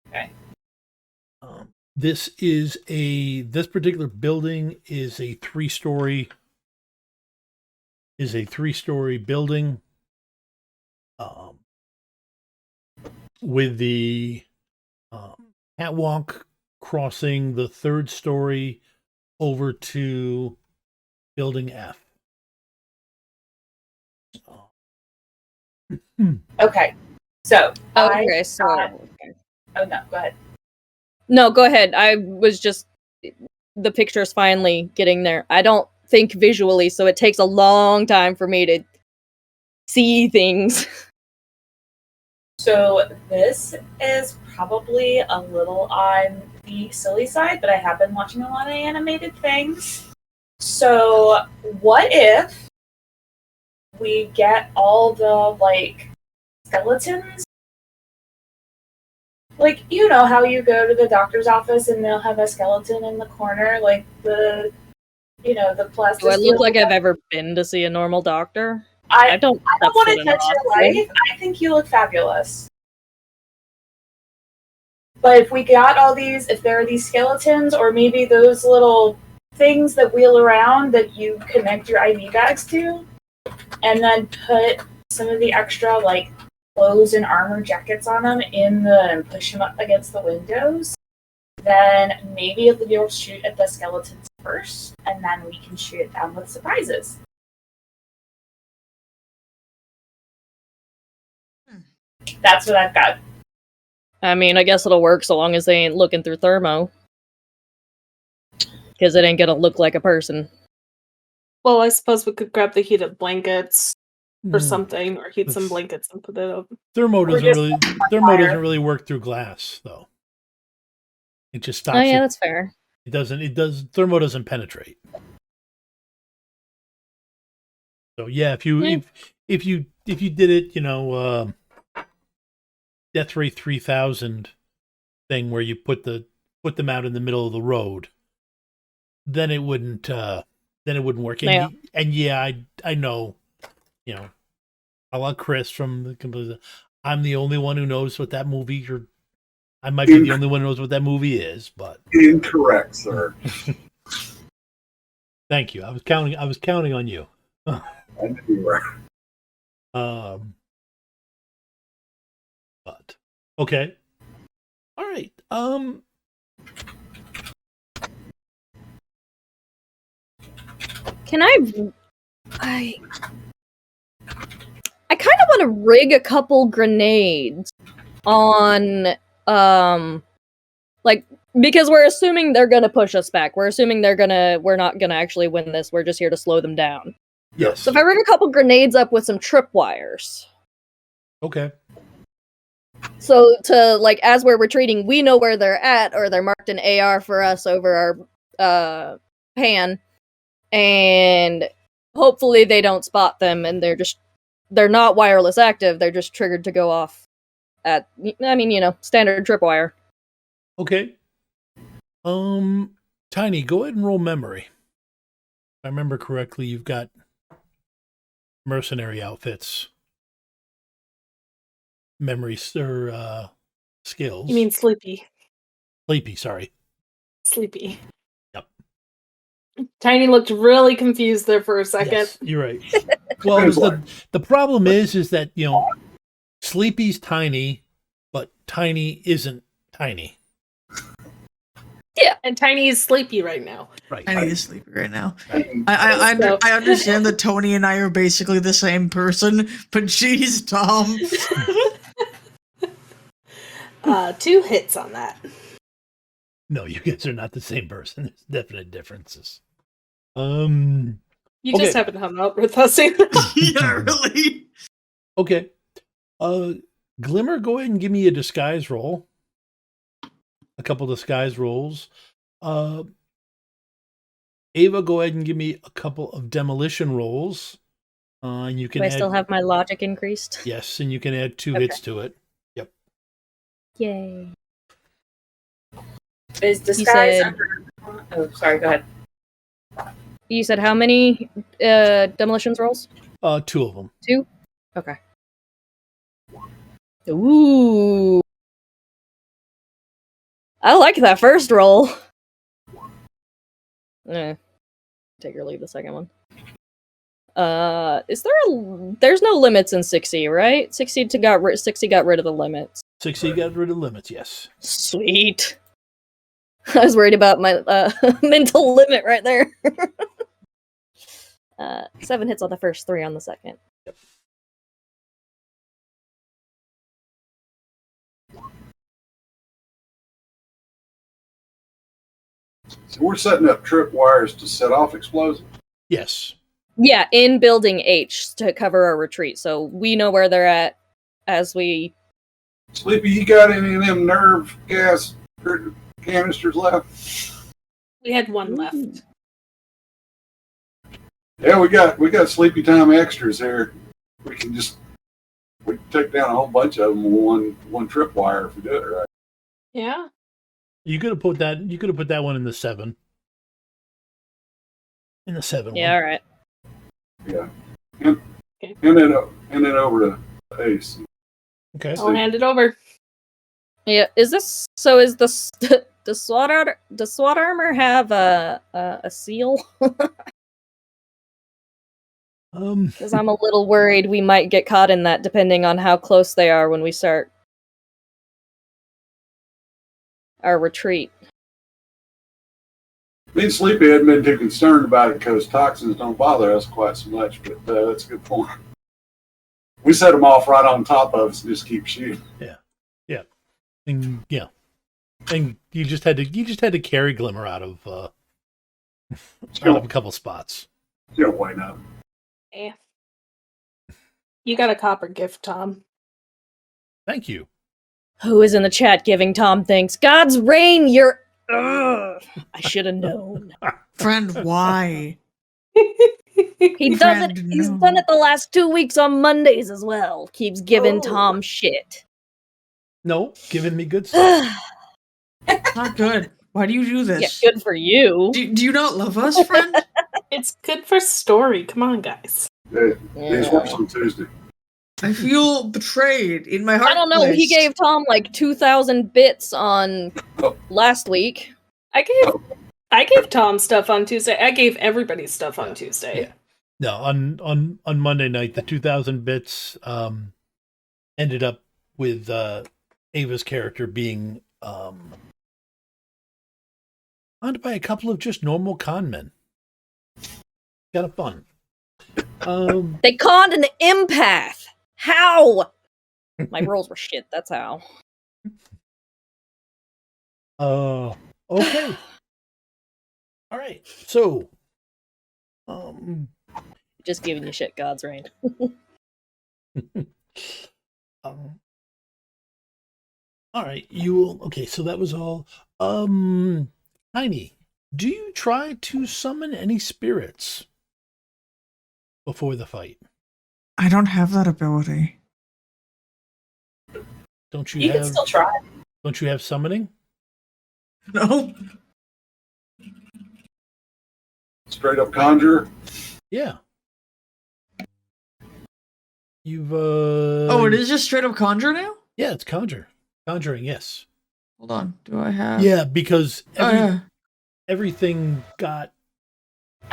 Okay. This particular building is a three-story building with the catwalk crossing the third story over to Building F. Okay. So, Okay, so... Oh, no, go ahead. No, go ahead. I was just... The picture's finally getting there. I don't think visually, so it takes a long time for me to see things. So this is probably a little on the silly side, but I have been watching a lot of animated things. So what if we get all the skeletons Like, you know how you go to the doctor's office and they'll have a skeleton in the corner, like the plastic. Do I look like I've ever been to see a normal doctor? I don't don't want to touch your life. I think you look fabulous. But if we got all these, if there are these skeletons, or maybe those little things that wheel around that you connect your IV bags to, and then put some of the extra, like, clothes and armor jackets on them and push them up against the windows, then maybe you'll shoot at the skeletons first, and then we can shoot it down with surprises. That's what I've got. I mean, I guess it'll work so long as they ain't looking through thermo. Because it ain't gonna look like a person. Well, I suppose we could grab the heated blankets or Mm. something, or heat some blankets and put it up. Thermo doesn't really work through glass, though. It just stops. Oh yeah, that's fair. Thermo doesn't penetrate. So yeah, if you did it, Death Ray 3000 thing where you put them out in the middle of the road, then it wouldn't work. And Yeah. I know, I like Chris from the composer. I'm the only one who knows what that movie, or I might be the only one who knows what that movie is, but Incorrect, sir. thank you. I was counting on you. I knew you were. But okay. All right. Can I kind of want to rig a couple grenades on, like, because we're assuming they're gonna push us back. We're assuming we're not gonna actually win this. We're just here to slow them down. Yes. So if I rig a couple grenades up with some tripwires. Okay. So to, like, as we're retreating, we know where they're at, or they're marked an AR for us over our pan, and hopefully they don't spot them, and they're not wireless active. They're just triggered to go off at, standard tripwire. Okay. Tiny, go ahead and roll memory. If I remember correctly, you've got mercenary outfits. Memory or skills. You mean sleepy? Sleepy, sorry. Sleepy. Yep. Tiny looked really confused there for a second. Yes, you're right. Well, the problem is that, Sleepy's tiny, but Tiny isn't tiny. Yeah, and Tiny is sleepy right now. Right. I need to sleep right now. I understand that Tony and I are basically the same person, but geez, Tom. 2 hits on that. No, you guys are not the same person. There's definite differences. You Okay. just haven't hung out with us. Yeah, really. Okay. Glimmer, go ahead and give me a disguise roll. A couple disguise rolls. Ava, go ahead and give me a couple of demolition rolls. And you can Do I still have my logic increased? Yes, and you can add 2 hits to it. Yep. Yay. Is disguise said- under... Oh, sorry, go ahead. You said how many demolitions rolls? 2 of them. 2? Okay. Ooh. I like that first roll. Take or leave the second one. There's no limits in 6E, right? 60 got rid of the limits. 60 got rid of limits, yes. Sweet. I was worried about my mental limit right there. 7 hits on the first, 3 on the second. Yep. So we're setting up tripwires to set off explosives. Yes. Yeah, in building H to cover our retreat, so we know where they're at as we... Sleepy, you got any of them nerve gas canisters left? We had 1 left. Yeah, we got sleepy time extras here. We can take down a whole bunch of them with one tripwire if we do it right. Yeah. You could have put that. You could have put that one in the 7. In the 7 Yeah, one. all right. Yeah. Okay. Hand it over to Ace. Okay. I'll hand it over. Yeah, is this so? Is this does SWAT armor have a seal? Because I'm a little worried we might get caught in that, depending on how close they are when we start our retreat. Me and Sleepy hadn't been too concerned about it because toxins don't bother us quite so much, but that's a good point. We set them off right on top of us and just keep shooting. And and you just had to carry Glimmer out of a couple spots. You don't wait up. Yeah. You got a copper gift, Tom. Thank you. Who is in the chat giving Tom thanks? God's reign, you're. Ugh, I should have known. Friend, why? He does it. Friend, He's no. done it the last 2 weeks on Mondays as well. Keeps giving Oh. Tom shit. No, giving me good stuff. Not good. Why do you do Yeah, this? good for you. Do you not love us, friend? It's good for story. Come on, guys. These works on Tuesday. I feel betrayed in my heart. I don't know. He gave Tom like 2,000 bits on last week. I gave Tom stuff on Tuesday. I gave everybody stuff on Tuesday. Yeah. No, on Monday night, the 2,000 bits ended up with Ava's character being hunted by a couple of just normal con men. Kind of fun. They conned an empath. How? My rolls were shit. That's how. Okay. All right. So, Just giving you shit, God's reign. all right. Okay. So that was all. Tiny, do you try to summon any spirits before the fight? I don't have that ability. Don't you You can have? still try. Don't you have summoning? No. Straight up conjure. Yeah. You've Oh, it is just straight up conjure now? Yeah, it's conjuring. Yes. Hold on. Do I have? Yeah, because Oh, yeah. everything got.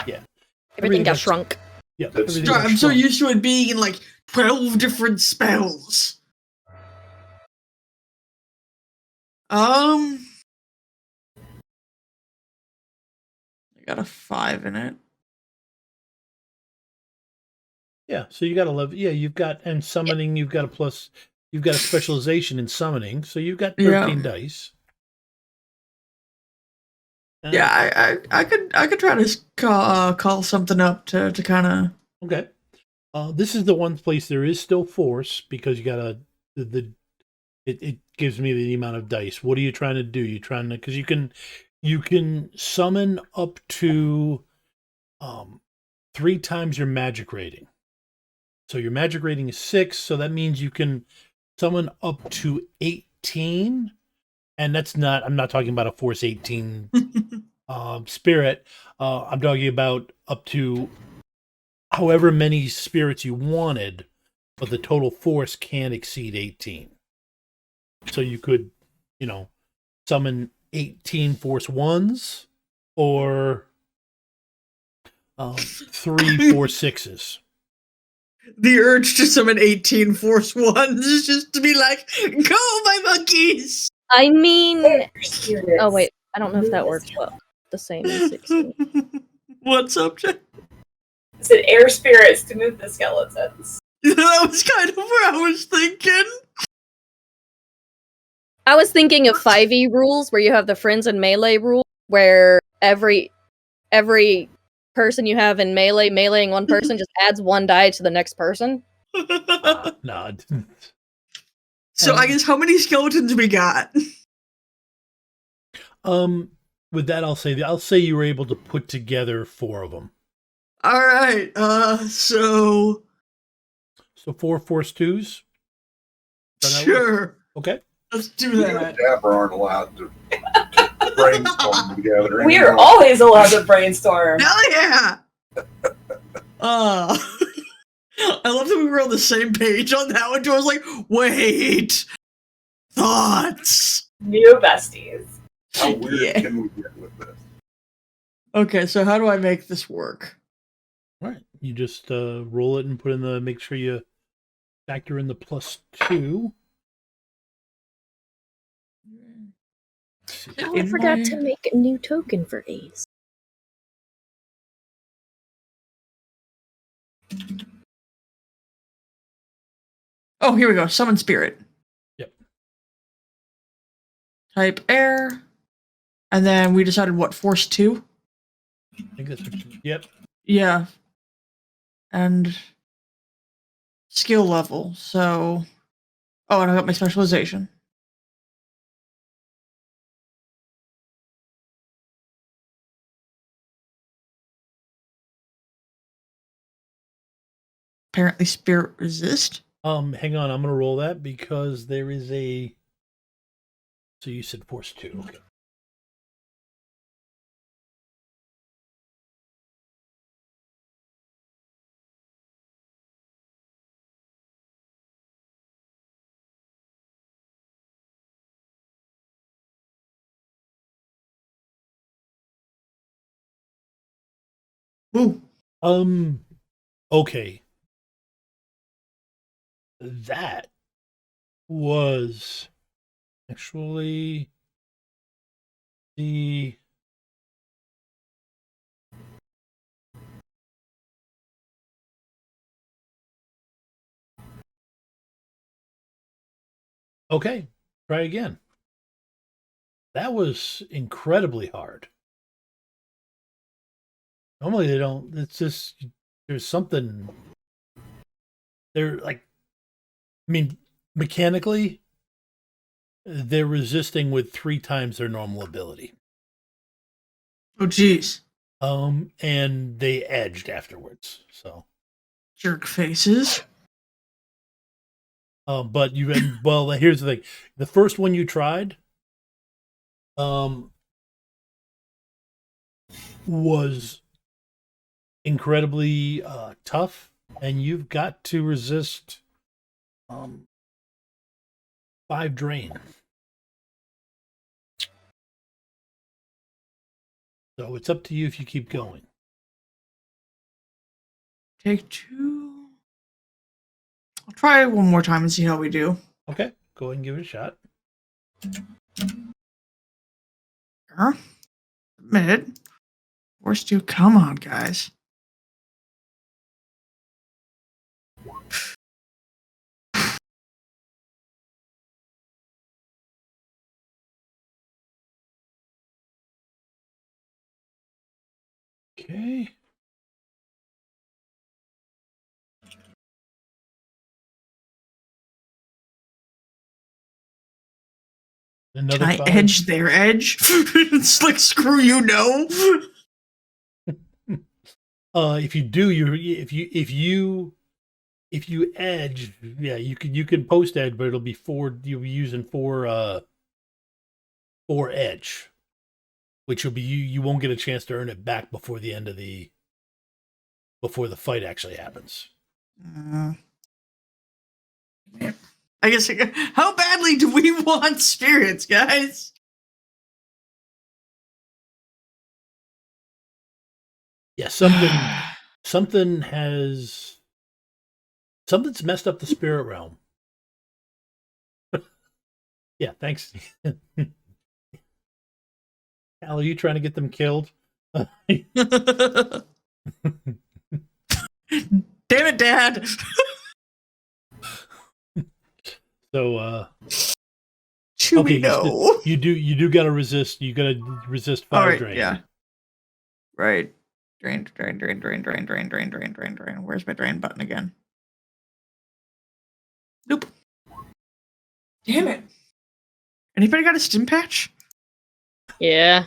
Yeah. Everything got shrunk. Yeah. That's- everything got I'm so shrunk. used to it being in like 12 different spells. I got a 5 in it. Yeah, so you got 11. Yeah, you've got and summoning. You've got a plus. You've got a specialization in summoning, so you've got 13 dice. Yeah, I could try to call something up to kind of. Okay. This is the one place there is still force because you got it gives me the amount of dice. What are you trying to do? You trying to because you can summon up to 3 times your magic rating. So your magic rating is 6, so that means you can summon up to 18. And that's not I'm not talking about a force 18 spirit. I'm talking about up to however many spirits you wanted, but the total force can't exceed 18. So you could, summon 18 force 1s or 3 force 6s. The urge to summon 18 Force Ones is just to be like, go, my monkeys! I mean, Spirits. oh wait, I don't know if that works well. The same as 16. What subject? It said air spirits to move the skeletons. That was kind of where I was thinking. I was thinking of 5e rules where you have the friends and melee rule where every person you have in meleeing one person just adds 1 die to the next person. No. So I guess how many skeletons we got? With that, I'll say you were able to put together 4 of them. All right. So 4 force 2s. sure. Okay. Let's do You and that. Dapper aren't allowed to brainstorm together. We are anymore. always allowed to brainstorm. Hell yeah! I love that we were on the same page on that one too. I was like, wait, thoughts. New besties. How weird Yeah. can we get with this? Okay, so how do I make this work? All right. You just roll it and put in the. Make sure you factor in the +2. Oh, In I forgot my- to make a new token for Ace. Oh, here we go. Summon spirit. Yep. Type air. And then we decided what? Force 2? I think that's what yep. Yeah. And skill level. So. Oh, and I got my specialization. Apparently, spirit resist. Hang on. I'm gonna roll that because there is a. So you said force 2. Okay. Ooh. Okay. That was actually the. Okay, try again. That was incredibly hard. Normally they don't. It's just there's something. They're like, I mean, mechanically, they're resisting with 3 times their normal ability. Oh, jeez. And they edged afterwards. So, Jerk faces. but you well. Here's the thing: the first one you tried, was incredibly tough, and you've got to resist 5 drain. So it's up to you if you keep going. Take 2. I'll try it one more time and see how we do. Okay, go ahead and give it a shot. Submit. Force 2. Come on, guys. Okay. Another Can I 5. edge their edge? It's like, screw you, no. If you do, if you edge, yeah, you can post edge, but it'll be 4. You'll be using 4 edge, which will be you won't get a chance to earn it back before the end of before the fight actually happens. I guess. How badly do we want spirits, guys? Yeah, something's messed up the spirit realm. Yeah, thanks. Al, are you trying to get them killed? Damn it, Dad. So Chewy, okay, no. you do gotta resist. You gotta resist 5 All right, drain. yeah. Right. Drain. Where's my drain button again? Nope. Damn it. Anybody got a stim patch? Yeah.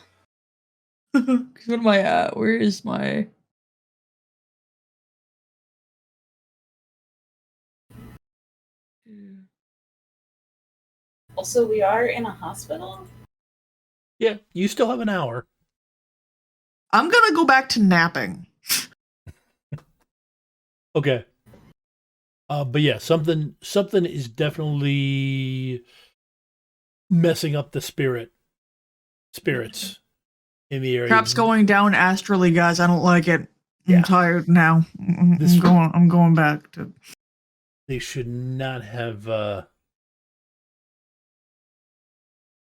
Because what am I at? Where is my... Also, we are in a hospital. Yeah, you still have an hour. I'm gonna go back to napping. Okay. But yeah, something is definitely messing up the spirits in the area. Crap's going down astrally, guys. I don't like it. Yeah. I'm tired now. I'm going back to. They should not have.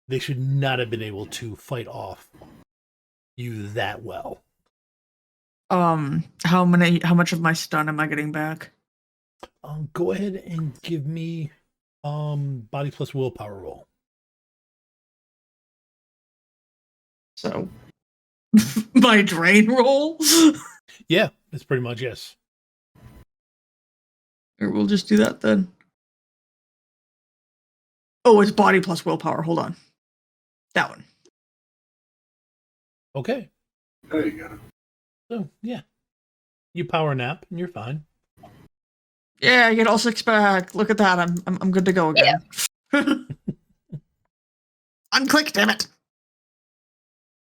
They should not have been able to fight off you that well. How much of my stun am I getting back? Go ahead and give me body plus willpower roll. So my drain roll? Yeah, that's pretty much yes. Or we'll just do that then. Oh, it's body plus willpower. Hold on. That one. Okay. There you go. So yeah. You power nap and you're fine. Yeah, I get all 6 back. Look at that. I'm good to go again. Yeah. Unclick, damn it.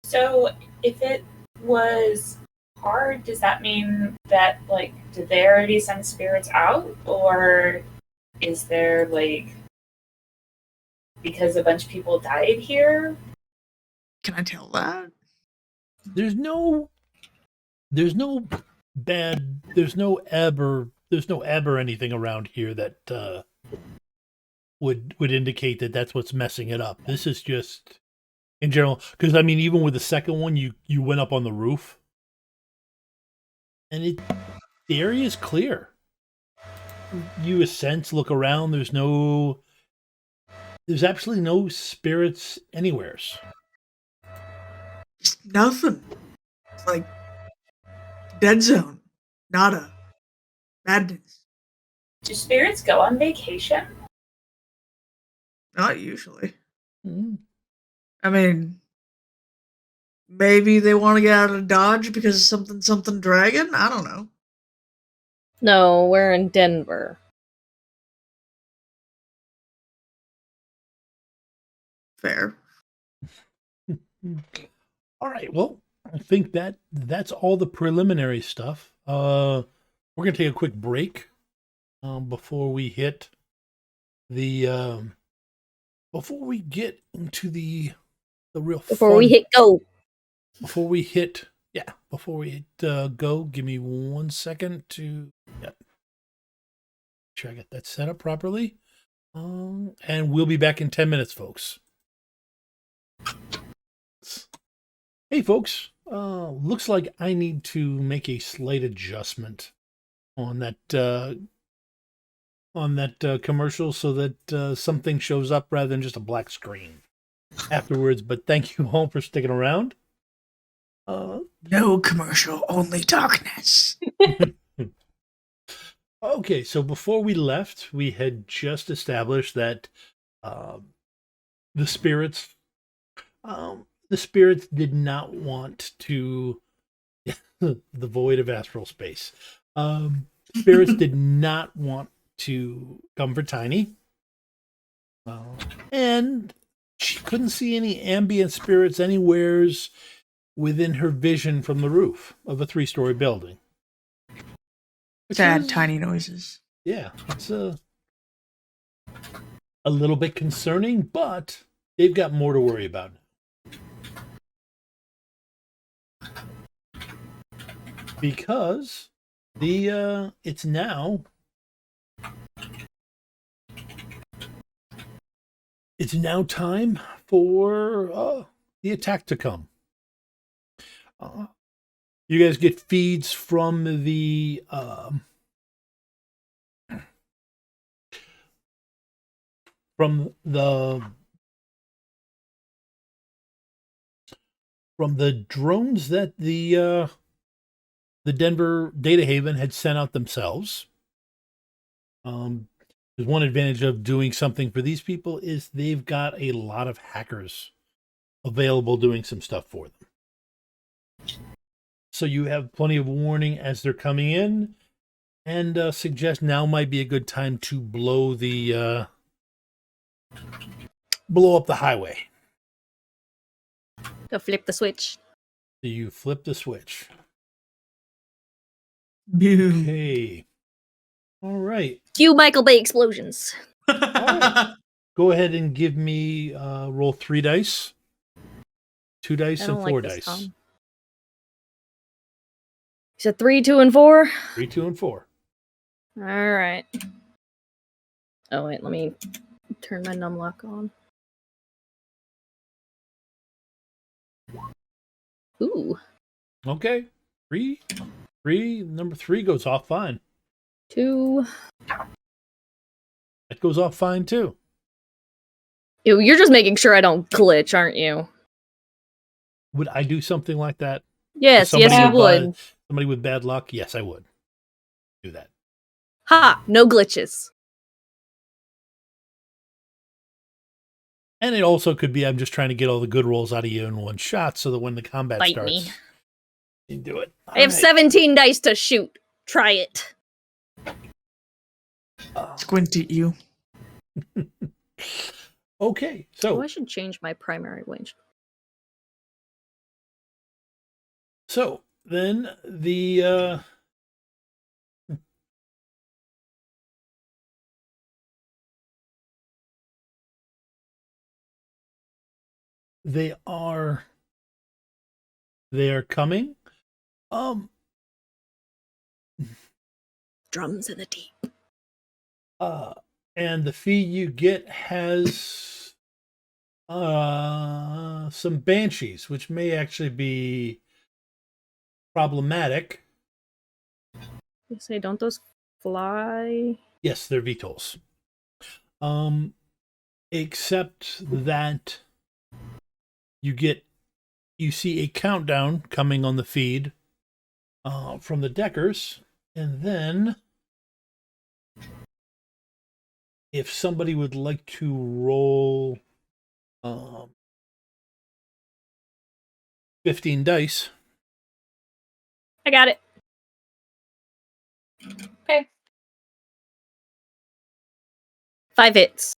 So, if it was hard, does that mean that, like, did they already send spirits out? Or is there, like, because a bunch of people died here? Can I tell that? There's no ebb or anything around here that would indicate that that's what's messing it up. This is just in general, because I mean, even with the second one, you went up on the roof, and the area is clear. You ascend, look around. There's absolutely no spirits anywheres. Just nothing. It's like dead zone. Nada. Madness. Do spirits go on vacation? Not usually. Mm-hmm. I mean, maybe they want to get out of Dodge because of something dragon? I don't know. No, we're in Denver. Fair. All right. Well, I think that's all the preliminary stuff. We're gonna take a quick break before we hit the before we get into the real Before fun, we hit go. before we hit go. Give me 1 second to sure I get that set up properly. And we'll be back in 10 minutes, folks. Hey, folks. Looks like I need to make a slight adjustment on that commercial so that something shows up rather than just a black screen afterwards. But thank you all for sticking around. No commercial, only darkness. Okay, so before we left, we had just established that the spirits did not want to the void of astral space. Spirits did not want to come for Tiny, and she couldn't see any ambient spirits anywheres within her vision from the roof of a 3-story building. Sad tiny noises. Yeah, it's a little bit concerning, but they've got more to worry about. Because it's now time for the attack to come. You guys get feeds from the drones that the Denver Data Haven had sent out themselves. There's one advantage of doing something for these people is they've got a lot of hackers available doing some stuff for them. So you have plenty of warning as they're coming in, and suggest now might be a good time to blow the blow up the highway. Go flip the switch. So you flip the switch. Boo. Okay. All right. Cue Michael Bay explosions. Go ahead and give me roll 3 dice. 2 dice I and don't 4 like this, dice. Tom. You said 3, 2, and 4? 3, 2, and 4. All right. Oh, wait, let me turn my numlock on. Ooh, Okay. 3. Number 3 goes off fine. 2. That goes off fine too. Ew, you're just making sure I don't glitch, aren't you? Would I do something like that? Yes, Somebody yes, you with, would. Somebody with bad luck? Yes, I would do that. Ha! No glitches. And it also could be I'm just trying to get all the good rolls out of you in one shot so that when the combat Bite starts, me. you do it. I have 17 dice to shoot. Try it. Squint at you. Okay, Oh, so I should change my primary range. then the they are coming. Drums in the deep. And the fee you get has some banshees, which may actually be problematic. You say, don't those fly? Yes, they're VTOLs. Except that you see a countdown coming on the feed from the Deckers, and then if somebody would like to roll 15 dice. I got it. Okay. 5 hits.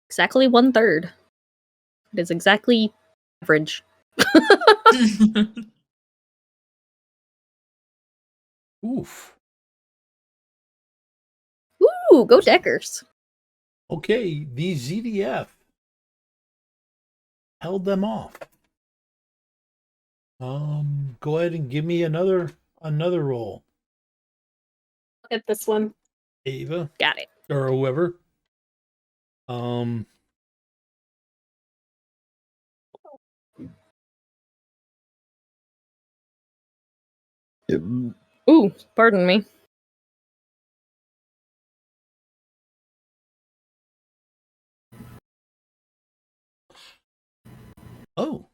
Exactly 1/3. It is exactly average. Oof. Ooh, go Deckers. Okay, the ZDF held them off. Go ahead and give me another roll, Hit this one. Ava Got it. or whoever. Ooh, pardon me. Oh.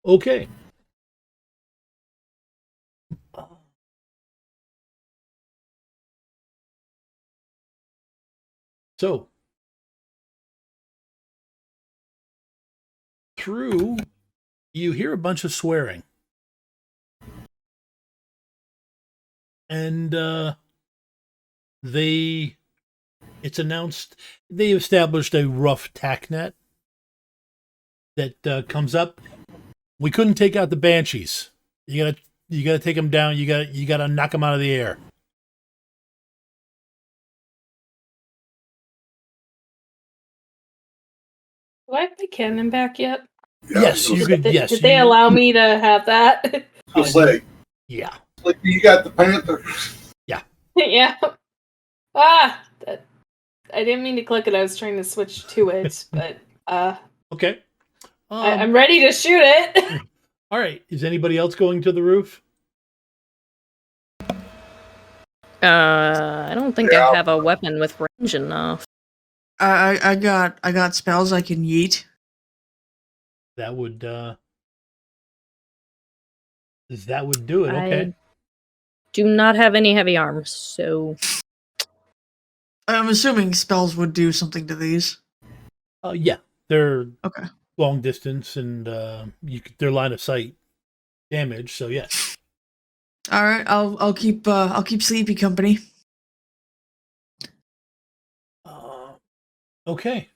Okay. So you hear a bunch of swearing. And it's announced they established a rough tack net that comes up. We couldn't take out the banshees. You gotta take them down. You gotta knock them out of the air. Do I have my cannon back yet? Yes, you could. Did, Yes, did they allow me to have that? I'll say, Yeah. like, you got the Panther. Yeah. Ah, I didn't mean to click it. I was trying to switch to it, but Okay. I'm ready to shoot it. All right. Is anybody else going to the roof? I don't think Yeah. I have a weapon with range enough. I got spells I can yeet. That would do it. Okay. I do not have any heavy arms, so I'm assuming spells would do something to these. Yeah, they're Okay. long distance and they're line of sight damage. So yes. All right. I'll keep Sleepy company. Okay.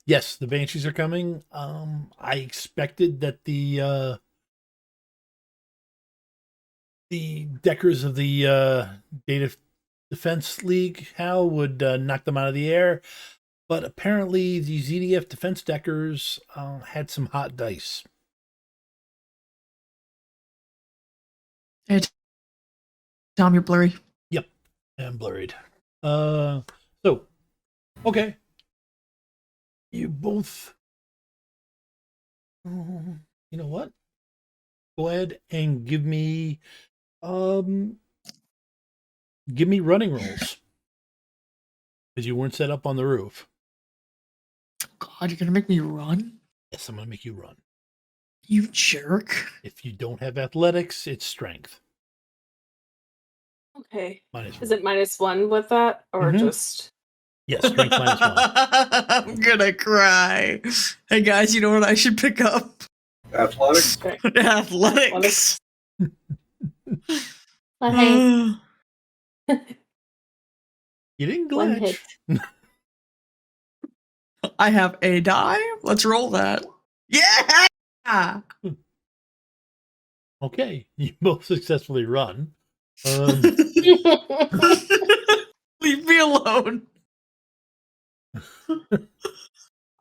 Yes, the Banshees are coming. I expected that the deckers of the Data Defense League, Hal, would knock them out of the air, but apparently the ZDF defense deckers had some hot dice. Hey, Tom, you're blurry. Yep, and blurred. So, okay. You both. You know what? Go ahead and give me running rolls because you weren't set up on the roof. God, you're gonna make me run? Yes, I'm gonna make you run. You jerk. If you don't have athletics, it's strength. Okay. Minus Is one. it -1 with that, or Mhm. just? Yes, strength minus one. I'm gonna cry. Hey guys, you know what I should pick up? Athletics. Okay. Athletics. Fine. You didn't One hit. glitch. I have a die. Let's roll that. Yeah! Okay, you both successfully run. Leave me alone.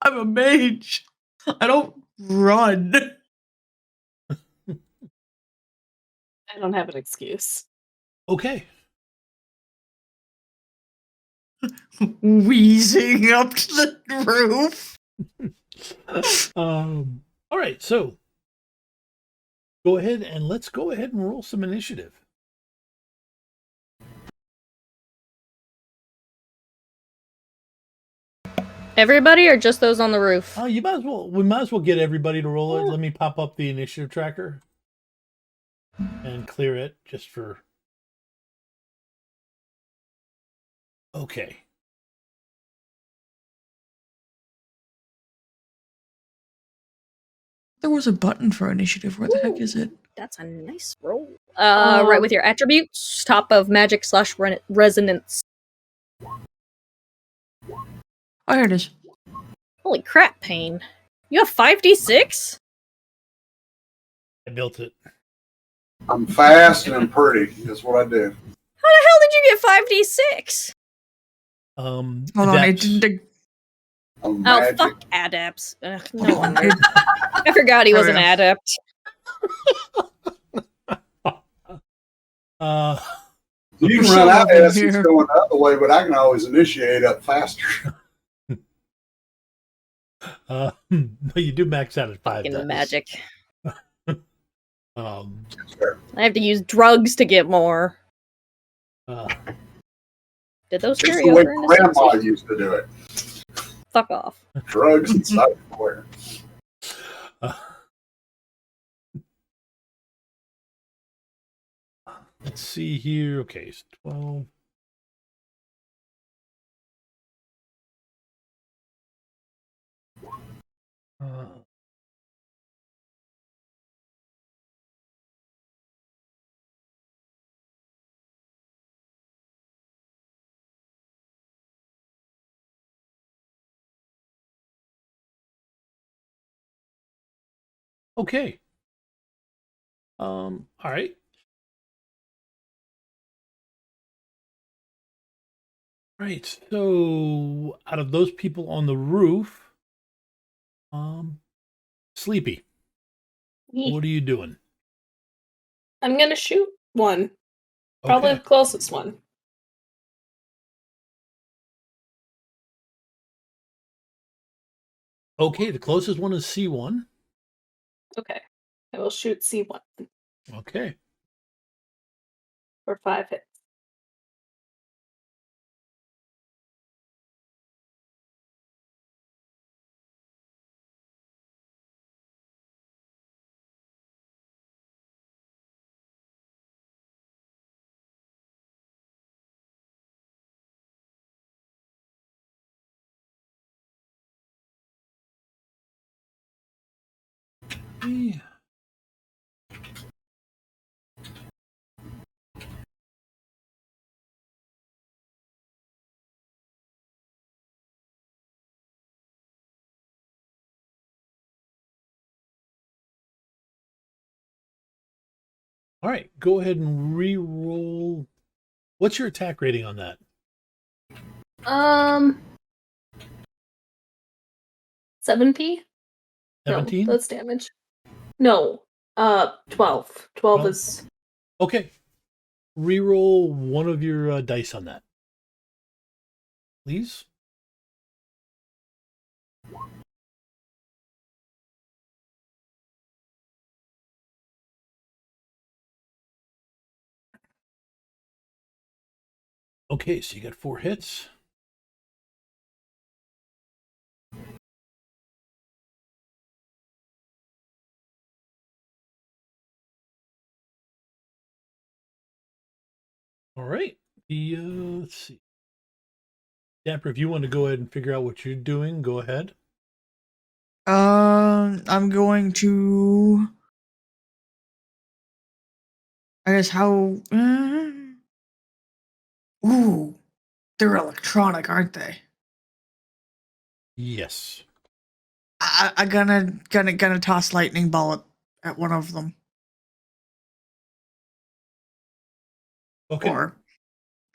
I'm a mage. I don't run. I don't have an excuse. Okay. Wheezing up to the roof. All right, so go ahead and let's go ahead and roll some initiative. Everybody or just those on the roof? Oh, you might as well. We might as well get everybody to roll it. Let me pop up the initiative tracker and clear it just for. Okay. There was a button for initiative. Where the heck is it? That's a nice roll. Right with your attributes, top of magic / resonance. Oh, here it is. Holy crap, Pain. You have 5d6? I built it. I'm fast and I'm pretty. That's what I do. How the hell did you get 5d6? Hold on, I adapts. didn't. I'm Oh, magic. fuck adepts. Ugh, no wonder. I forgot he was an adept. You can So run out up in as it's here. going the other way, but I can always initiate up faster. But you do max out at 5 Fucking dice. magic. Sure. I have to use drugs to get more. Uh, Did those Just carry the way over into Grandma 6? used to do it. Fuck off. Drugs and software. uh, let's see here. Okay, so 12. Okay. All right. Right. So out of those people on the roof, Sleepy, what are you doing? I'm gonna shoot one. Probably Okay. the closest one. Okay, the closest one is C1. Okay. I will shoot C1 Okay. for 5 hits. Yeah. All right, go ahead and re-roll. What's your attack rating on that? 7p? No, 17? that's damage. No. 12. 12 12? is Okay. Reroll one of your dice on that, please. Okay, so you got 4 hits. All right. The let's see. Dapper, if you want to go ahead and figure out what you're doing, go ahead. I'm going to. I guess how. Ooh, they're electronic, aren't they? Yes. I'm gonna toss lightning ball at one of them, Okay. or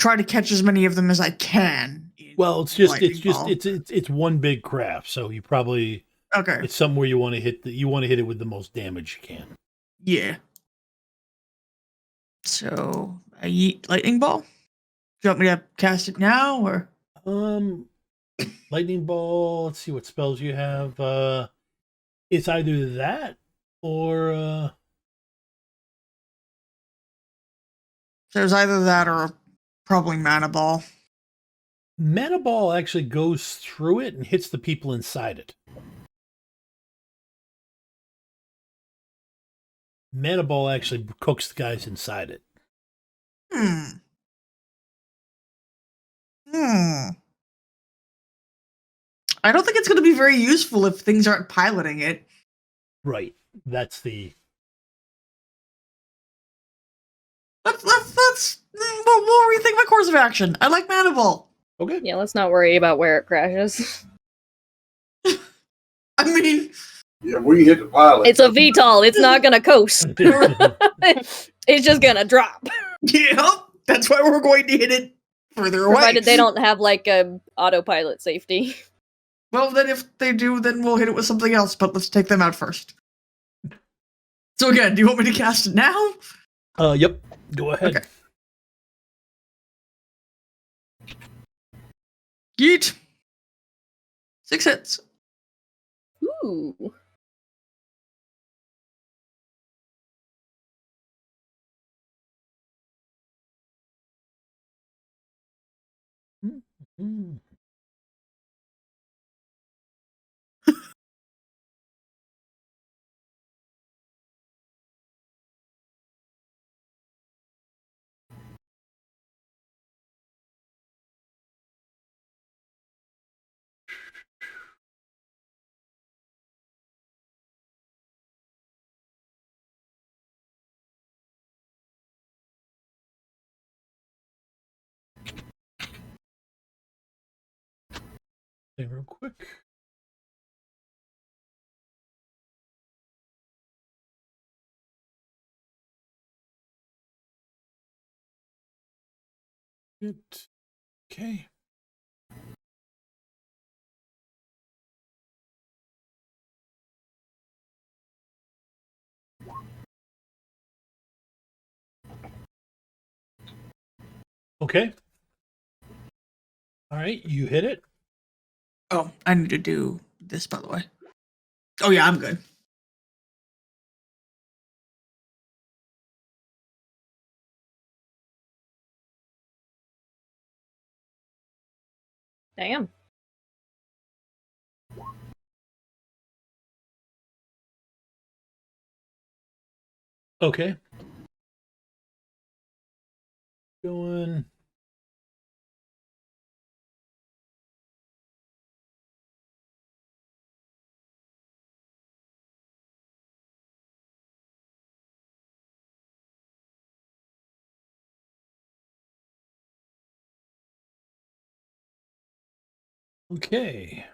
try to catch as many of them as I can. Well, it's one big craft, so you probably Okay. it's somewhere you want to hit it with the most damage you can. Yeah. So I eat lightning ball. Do you want me to cast it now, or? Lightning ball. Let's see what spells you have. It's either that or There's either that or probably mana ball. mana ball actually goes through it and hits the people inside it. Mana ball actually cooks the guys inside it. Hmm. I don't think it's going to be very useful if things aren't piloting it. Right. That's the. We'll rethink my course of action. I like mana ball. Okay. Yeah, let's not worry about where it crashes. I mean, Yeah, we hit the pilot. It's a VTOL. It's not gonna coast. It's just gonna drop. yeah, that's why we're going to hit it further away. Provided they don't have like a autopilot safety. Well, then if they do, then we'll hit it with something else. But let's take them out first. So again, do you want me to cast it now? Yep. Go ahead. Okay. Yeet. 6 hits. Ooh. Mm-hmm. Real quick. Good. Okay. Okay. All right, you hit it. Oh, I need to do this, by the way. Oh yeah, I'm good. Damn. Okay. Going. Okay.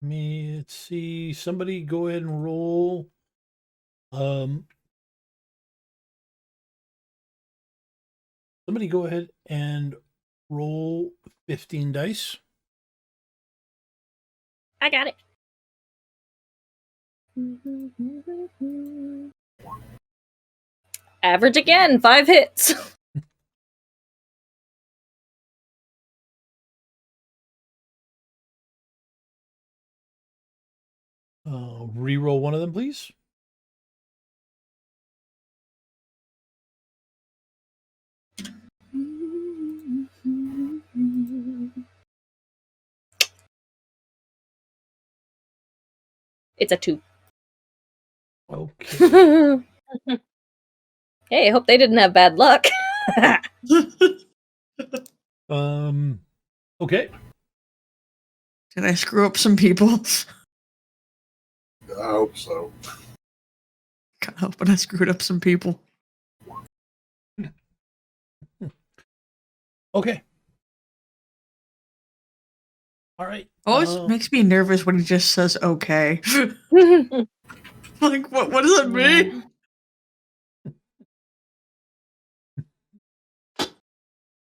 Let's see. Somebody go ahead and roll. somebody go ahead and roll 15 dice. I got it. Average again, 5 hits. Reroll one of them, please. It's a 2. Okay. Hey, I hope they didn't have bad luck. Okay. Did I screw up some people? I hope so. God, hoping I screwed up some people. Okay. All right. Always makes me nervous when he just says okay. Like, what does that mean?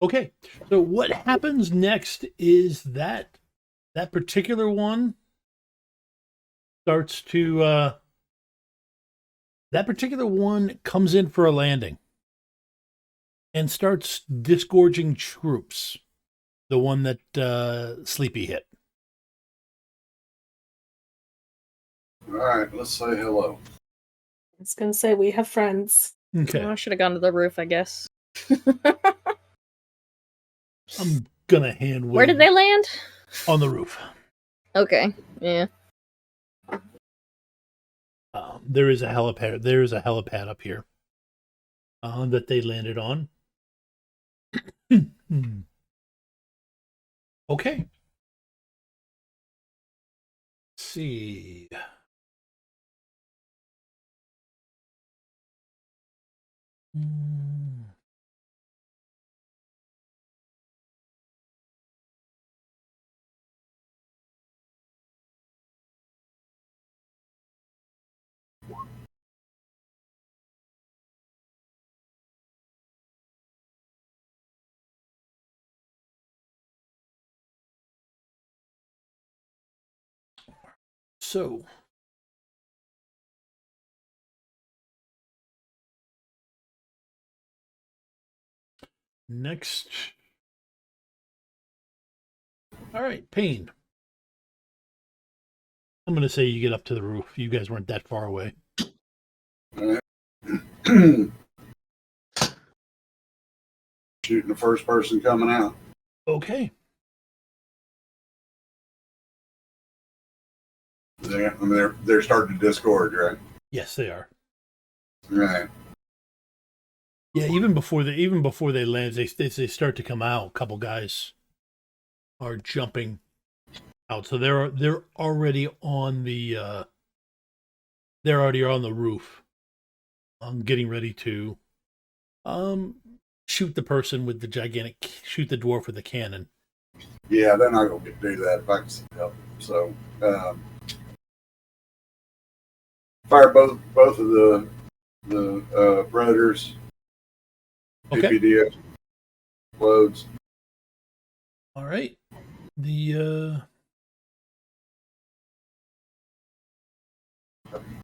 Okay. So what happens next is that particular one starts to that particular one comes in for a landing and starts disgorging troops. The one that Sleepy hit. All right, let's say hello. I was gonna say we have friends. Okay. I should have gone to the roof, I guess. I'm gonna hand wave Where did they land? on the roof. Okay, yeah. There is a helipad. There is a helipad up here that they landed on. Okay. Let's see. So, next. All right, Pain. I'm going to say you get up to the roof. You guys weren't that far away. All right. Shooting the first person coming out. Okay. They're starting to disgorge, right? Yes, they are. Right. Yeah, even before they land, they start to come out. A couple guys are jumping out, so they're already on the roof. Getting ready to shoot the person with the shoot the dwarf with the cannon. Yeah, they're not going to do that if I can see help. So, fire both of the predators. Okay. APDS loads. All right. The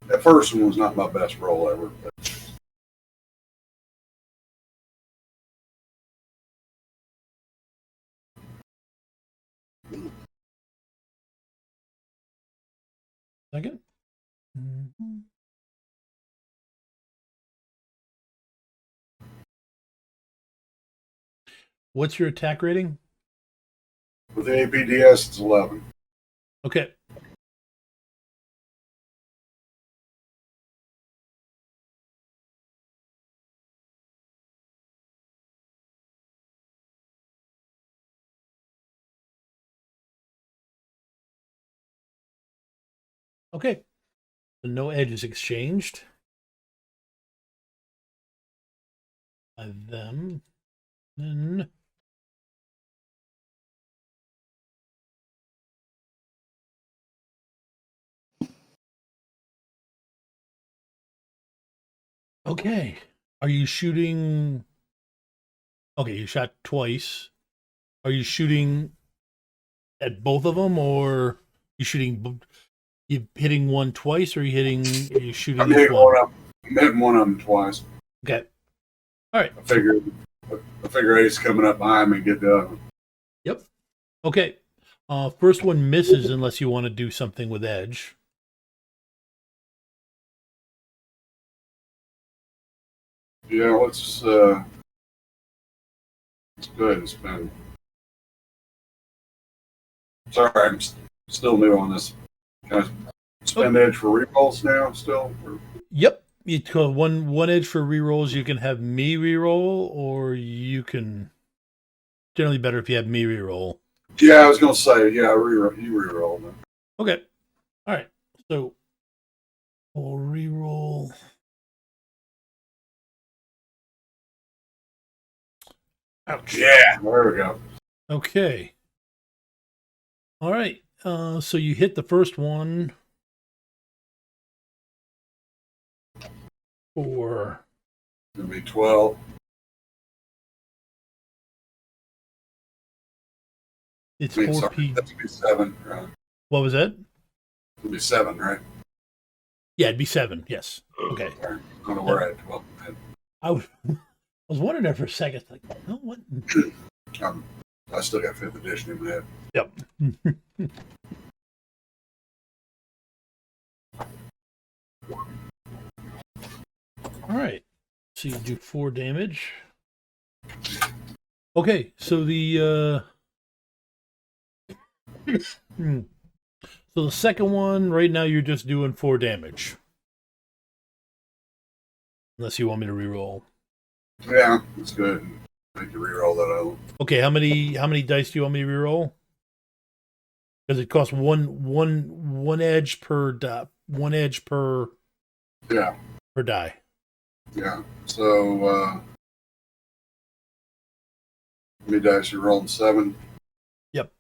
That first one was not my best roll ever. But second. Mhm. What's your attack rating? with the APDS, it's 11. Okay. Okay. So no edges exchanged by them. Then okay. Are you shooting Okay, you shot twice. Are you shooting at both of them, or you shooting? You hitting one twice, or are you shooting I'm each hitting one? I'm hitting one of them twice. Okay. All right. I figure Ace coming up behind me and get the other one. Yep. Okay. First one misses unless you want to do something with edge. Yeah, let's go ahead and spend. Sorry, I'm still new on this. Can I spend edge for rerolls now still? Yep. You go one edge for rerolls. You can have me reroll, or you can. Generally, better if you have me reroll. Yeah, I was gonna say you reroll. Then. Okay. All right. So we'll reroll. Ouch. Yeah, there we go. Okay. All right. So you hit the first one for It'll be 12. it's I mean, 4 sorry, p. that'd be 7. Right? What was that? It'll be 7, right? Yeah, it'd be 7. Yes. Okay. I don't know where I had 12. I was wondering there for a second. Like, oh, what? I still got 5th edition in my head. Yep. All right. So you do 4 damage. Okay. So the so the second one right now you're just doing 4 damage. Unless you want me to reroll. Yeah, that's good. Make you reroll that other one. Okay, how many dice do you want me to reroll? Because it costs one edge per one edge per Yeah, per die. yeah. So, how many dice you rolling? 7? Yep.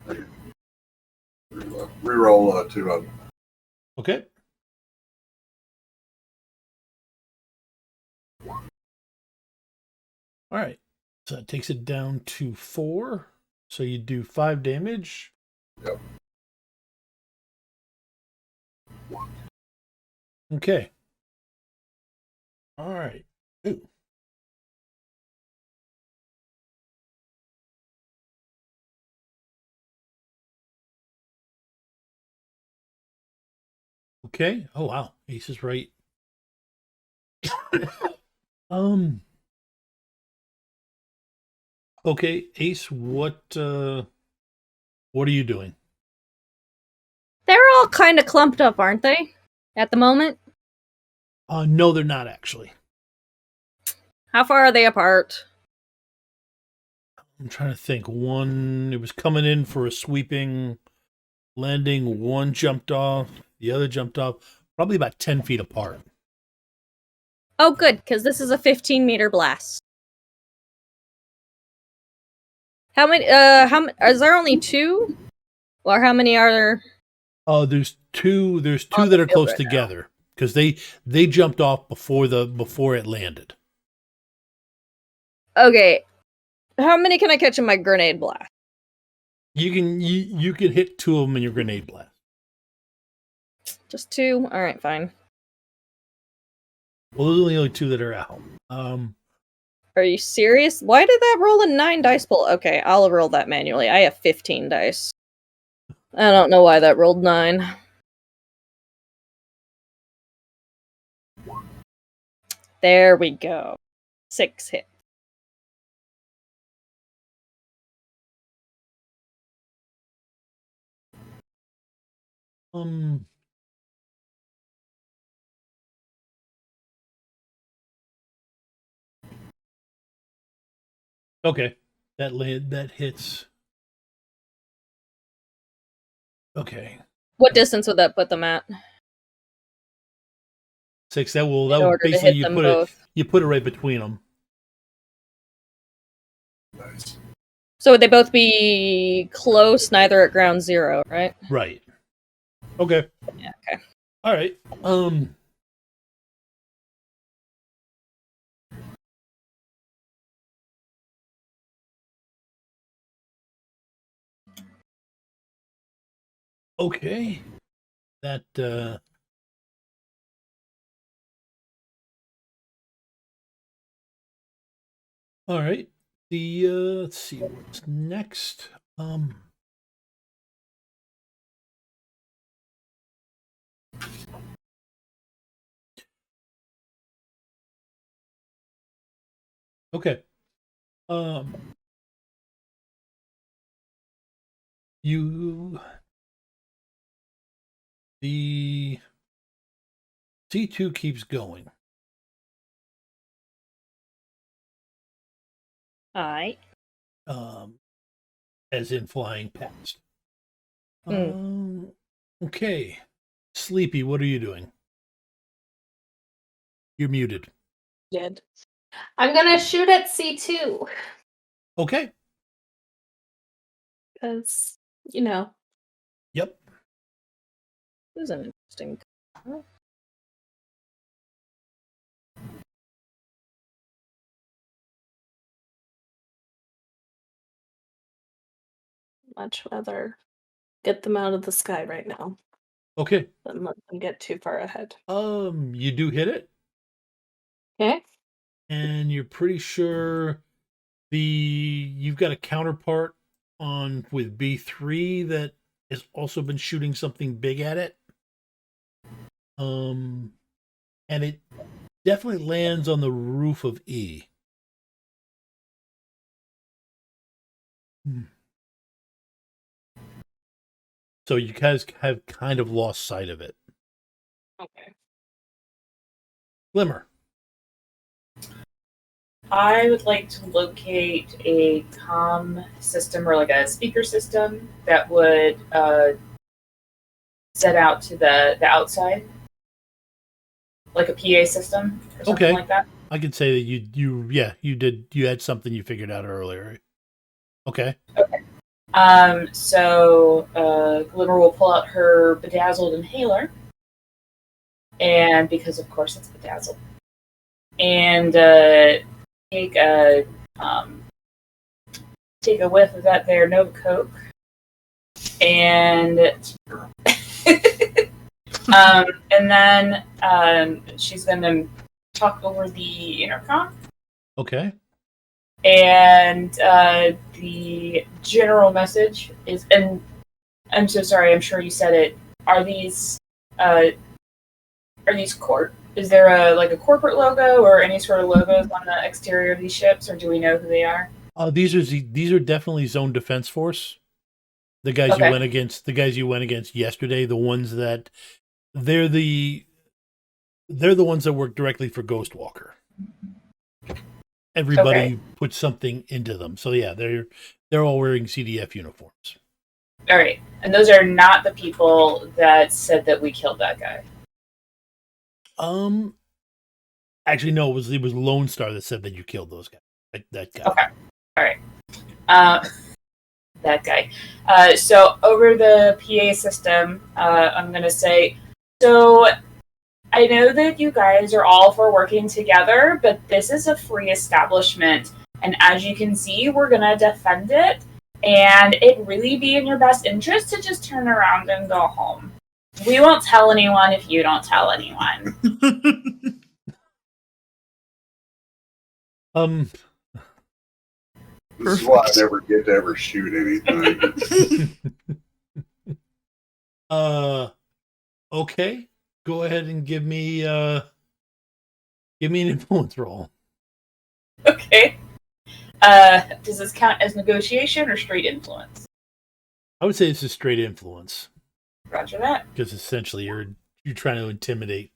Reroll 2 of them. Okay. All right. So that takes it down to 4. So you do 5 damage. Yep. Okay. All right. Ooh. Okay. Oh wow. Ace is right. Okay, Ace, what are you doing? They're all kind of clumped up, aren't they? At the moment? No, they're not actually. How far are they apart? I'm trying to think. One, it was coming in for a sweeping landing. One jumped off. The other jumped off. Probably about 10 feet apart. Oh, good, because this is a 15-meter blast. How many? Is there only 2, or how many are there? Oh, there's two. There's 2 On that the are field close right together because they jumped off before it landed. Okay, how many can I catch in my grenade blast? You can hit 2 of them in your grenade blast. Just 2. All right, fine. Well, those are the only 2 that are out. Are you serious? Why did that roll a 9 dice pool? Okay, I'll roll that manually. I have 15 dice. I don't know why that rolled 9. There we go. 6 hit. Okay, that hits. Okay, What distance would that put them at? 6. That will In order to basically hit them both. you put it right between them. Nice. So would they both be close, neither at ground 0, right? Right. Okay. Yeah, okay. All right. Okay. That all right. The let's see what's next. Okay. Um you the C2 keeps going. Alright. As in flying past. Hmm. Okay. Sleepy, what are you doing? You're muted. Did. I'm gonna shoot at C2 Okay. because Yep. This is an interesting. much rather get them out of the sky right now Okay. than let them get too far ahead. You do hit it, Okay. and you're pretty sure you've got a counterpart on with B3 that has also been shooting something big at it. And it definitely lands on the roof of E. So you guys have kind of lost sight of it. Okay. Glimmer. I would like to locate a comm system or like a speaker system that would set out to the outside, like a PA system or something Okay. like that. I could say that you had something you figured out earlier. Okay. Okay. So Glimmer will pull out her bedazzled inhaler, and because of course it's bedazzled, and take a take a whiff of that there Nova Coke, and and then she's going to talk over the intercom. Okay. And the general message is, and I'm so sorry, I'm sure you said it. Are these court? Is there a corporate logo or any sort of logos on the exterior of these ships, or do we know who they are? These are definitely Zone Defense Force. The guys you Okay. went against. The guys you went against yesterday. The ones that they're the ones that work directly for Ghostwalker. Everybody puts something into them. So yeah, they're all wearing CDF uniforms. All right, and those are not the people that said that we killed that guy. Actually, no, it was Lone Star that said that you killed those guys. That guy. Okay, all right. That guy. So over the PA system, I'm gonna say, so I know that you guys are all for working together, but this is a free establishment, and as you can see, we're gonna defend it. And it really be in your best interest to just turn around and go home. We won't tell anyone if you don't tell anyone. This is why I never get to ever shoot anything. Okay. Go ahead and give me an influence roll. Okay. Does this count as negotiation or straight influence? I would say it's a straight influence. Roger that. Because essentially you're trying to intimidate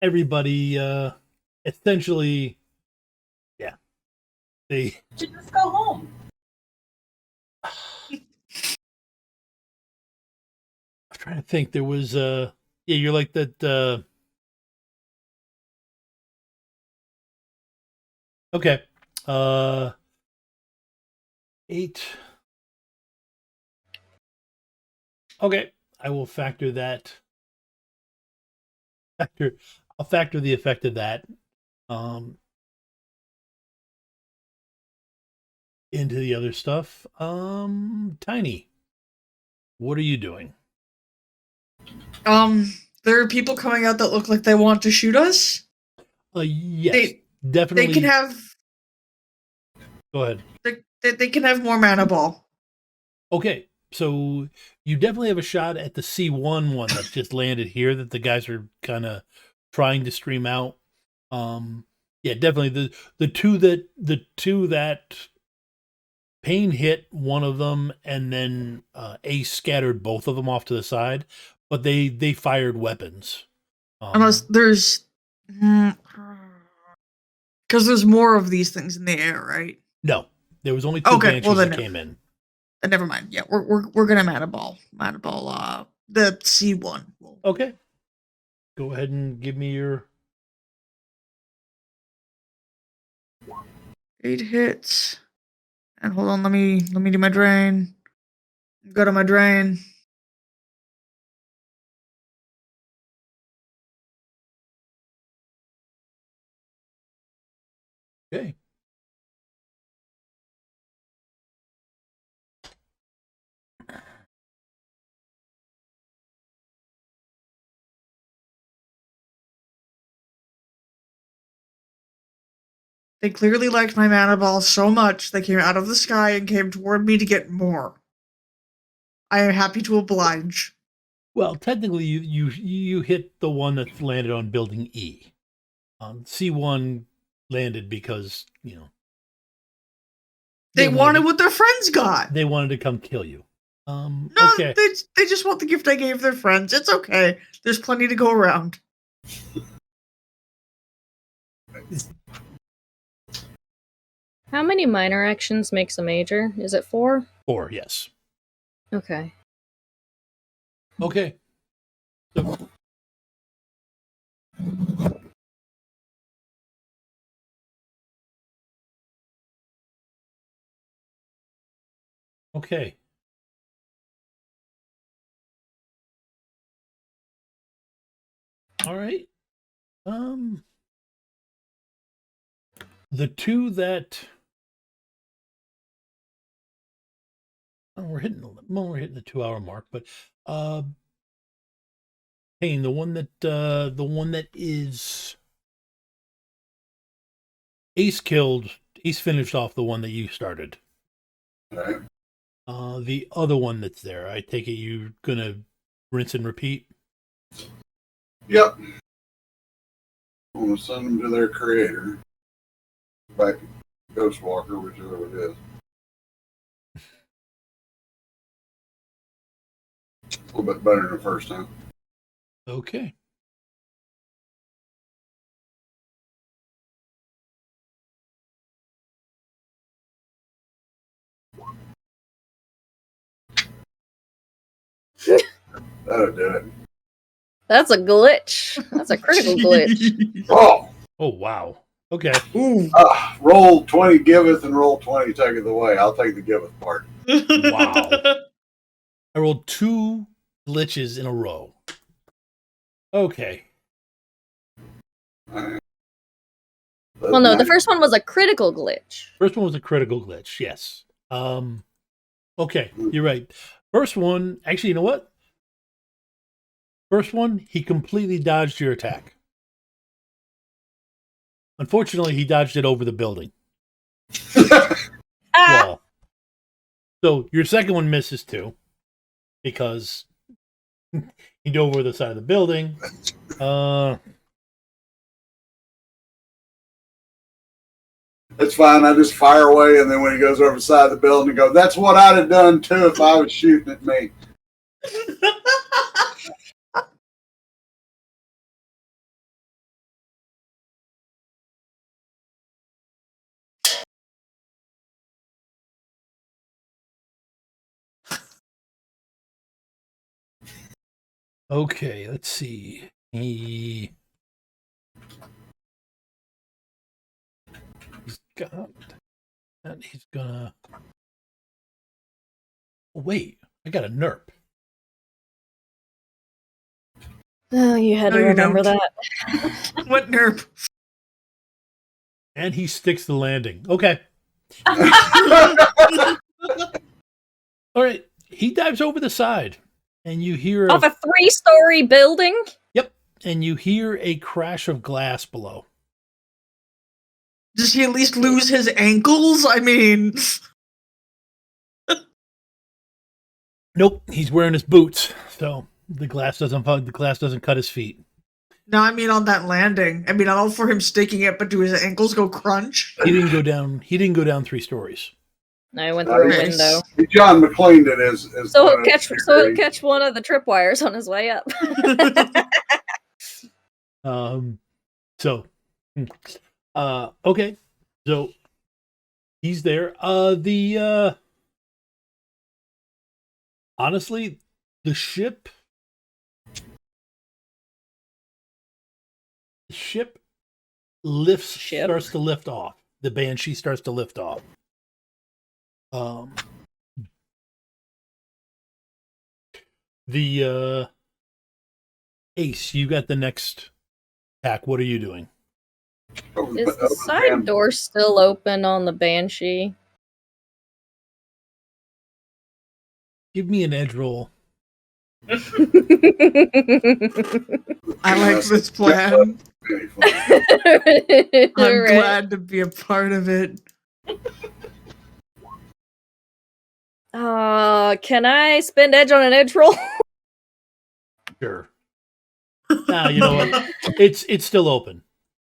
everybody, essentially. Yeah. Just go home. I'm trying to think. There was you're like that. Okay. 8. Okay, I will factor that. I'll factor the effect of that. into the other stuff. Tiny, what are you doing? There are people coming out that look like they want to shoot us. Yes, definitely. They can have. Go ahead. They can have more mana ball. Okay, so you definitely have a shot at the C1 one that just landed here that the guys are kind of trying to stream out. Yeah, definitely the two that Pain hit one of them, and then Ace scattered both of them off to the side, but they fired weapons. Unless there's, because there's more of these things in the air, right? No, there was only two banshees that came in. Never mind. Yeah, we're gonna mana ball the C1. Okay, go ahead and give me your 8 hits. And hold on, let me do my drain. Go to my drain. okay. They clearly liked my mana ball so much they came out of the sky and came toward me to get more. I am happy to oblige. Well, technically, you hit the one that landed on building E. C1 landed because they wanted what their friends got. They wanted to come kill you. No, okay. They just want the gift I gave their friends. It's okay. There's plenty to go around. How many minor actions makes a major? Is it 4? 4, yes. Okay. Okay. So, okay. All right. The two that we're hitting the 2-hour mark, but Pain, the one that is Ace finished off the one that you started. Right. The other one that's there, I take it you're gonna rinse and repeat? Yep. I'm gonna send them to their creator. Back to Ghostwalker, whichever it is. A little bit better than the first time. Okay. That'll do it. That's a glitch. That's a critical glitch. Oh! Oh, wow. Okay. Ooh. Roll 20 giveth and roll 20 taketh away. I'll take the giveth part. Wow. I rolled 2 glitches in a row. Okay. Right. Well, no, the first one was a critical glitch. First one was a critical glitch, yes. Okay, you're right. First one, actually, you know what? First one, he completely dodged your attack. Unfortunately, he dodged it over the building. Wall. So your second one misses too, because he dove over the side of the building. It's fine. I just fire away, and then when he goes over the side of the building, go, that's what I'd have done too if I was shooting at me. Okay, let's see. He's got and he's gonna. Oh, wait, I got a nerp. Oh, you had to No, you remember don't. that. What nerf? And he sticks the landing. Okay. All right. He dives over the side, and you hear Off a 3-story building? Yep. And you hear a crash of glass below. Does he at least lose his ankles? I mean, Nope, he's wearing his boots, so the glass doesn't cut his feet. no, I mean on that landing. I mean, I'm all for him sticking it, but do his ankles go crunch? He didn't go down 3 stories. No, I went through a Nice. window. He John McClane did as So one he'll of the catch one of the tripwires on his way up. Okay. So he's there. Honestly, the ship starts to lift off. The Banshee starts to lift off. The Ace, you got the next attack. What are you doing? Is the side door still open on the Banshee? Give me an edge roll. I like this plan. I'm glad to be a part of it. Can I spend edge on an edge roll? Sure. Nah, you know what? It's still open.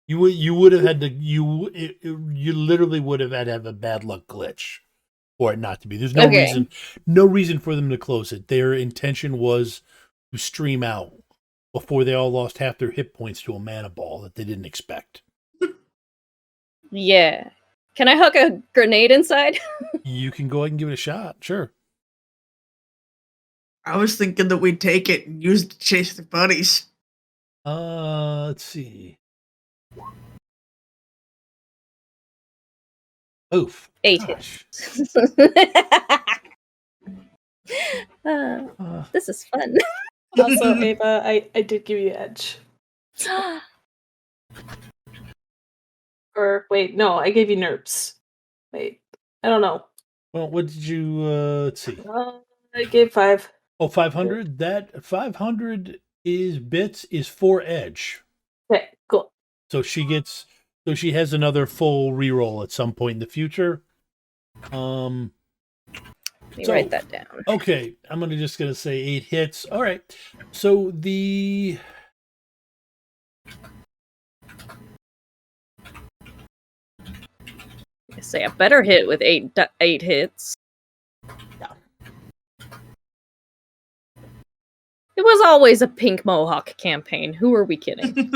You would have had to you literally would have had to have a bad luck glitch for it not to be. There's no reason for them to close it. Their intention was to stream out before they all lost half their hit points to a mana ball that they didn't expect. Yeah. Can I hook a grenade inside? You can go ahead and give it a shot. Sure. I was thinking that we'd take it and use it to chase the buddies. Let's see. Oof. 8 Gosh. hits. This is fun. Also, Ava, I did give you edge. Or wait, no, I gave you nerps. Wait, I don't know. Well, what did you let's see. I gave 5. Oh, 500? That 500 is 4 edge. Okay, cool. So she has another full reroll at some point in the future. Let me write that down. Okay, I'm just gonna say 8 hits. All right. So I say a better hit with 8 hits. Yeah. It was always a pink mohawk campaign. Who are we kidding?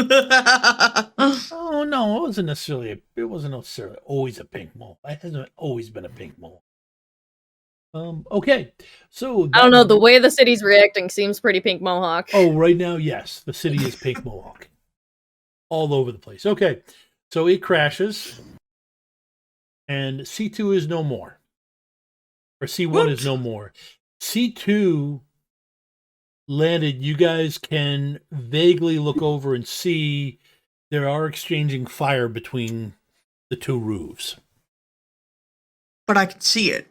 Oh no, it wasn't necessarily always a pink mole. It hasn't always been a pink mole. Okay. So I don't know, the way the city's reacting seems pretty pink mohawk. Oh, right now, yes. The city is pink mohawk. All over the place. Okay. So it crashes. And C2 is no more. Or C1 is no more. C2 landed. You guys can vaguely look over and see there are exchanging fire between the 2 roofs. But I can see it.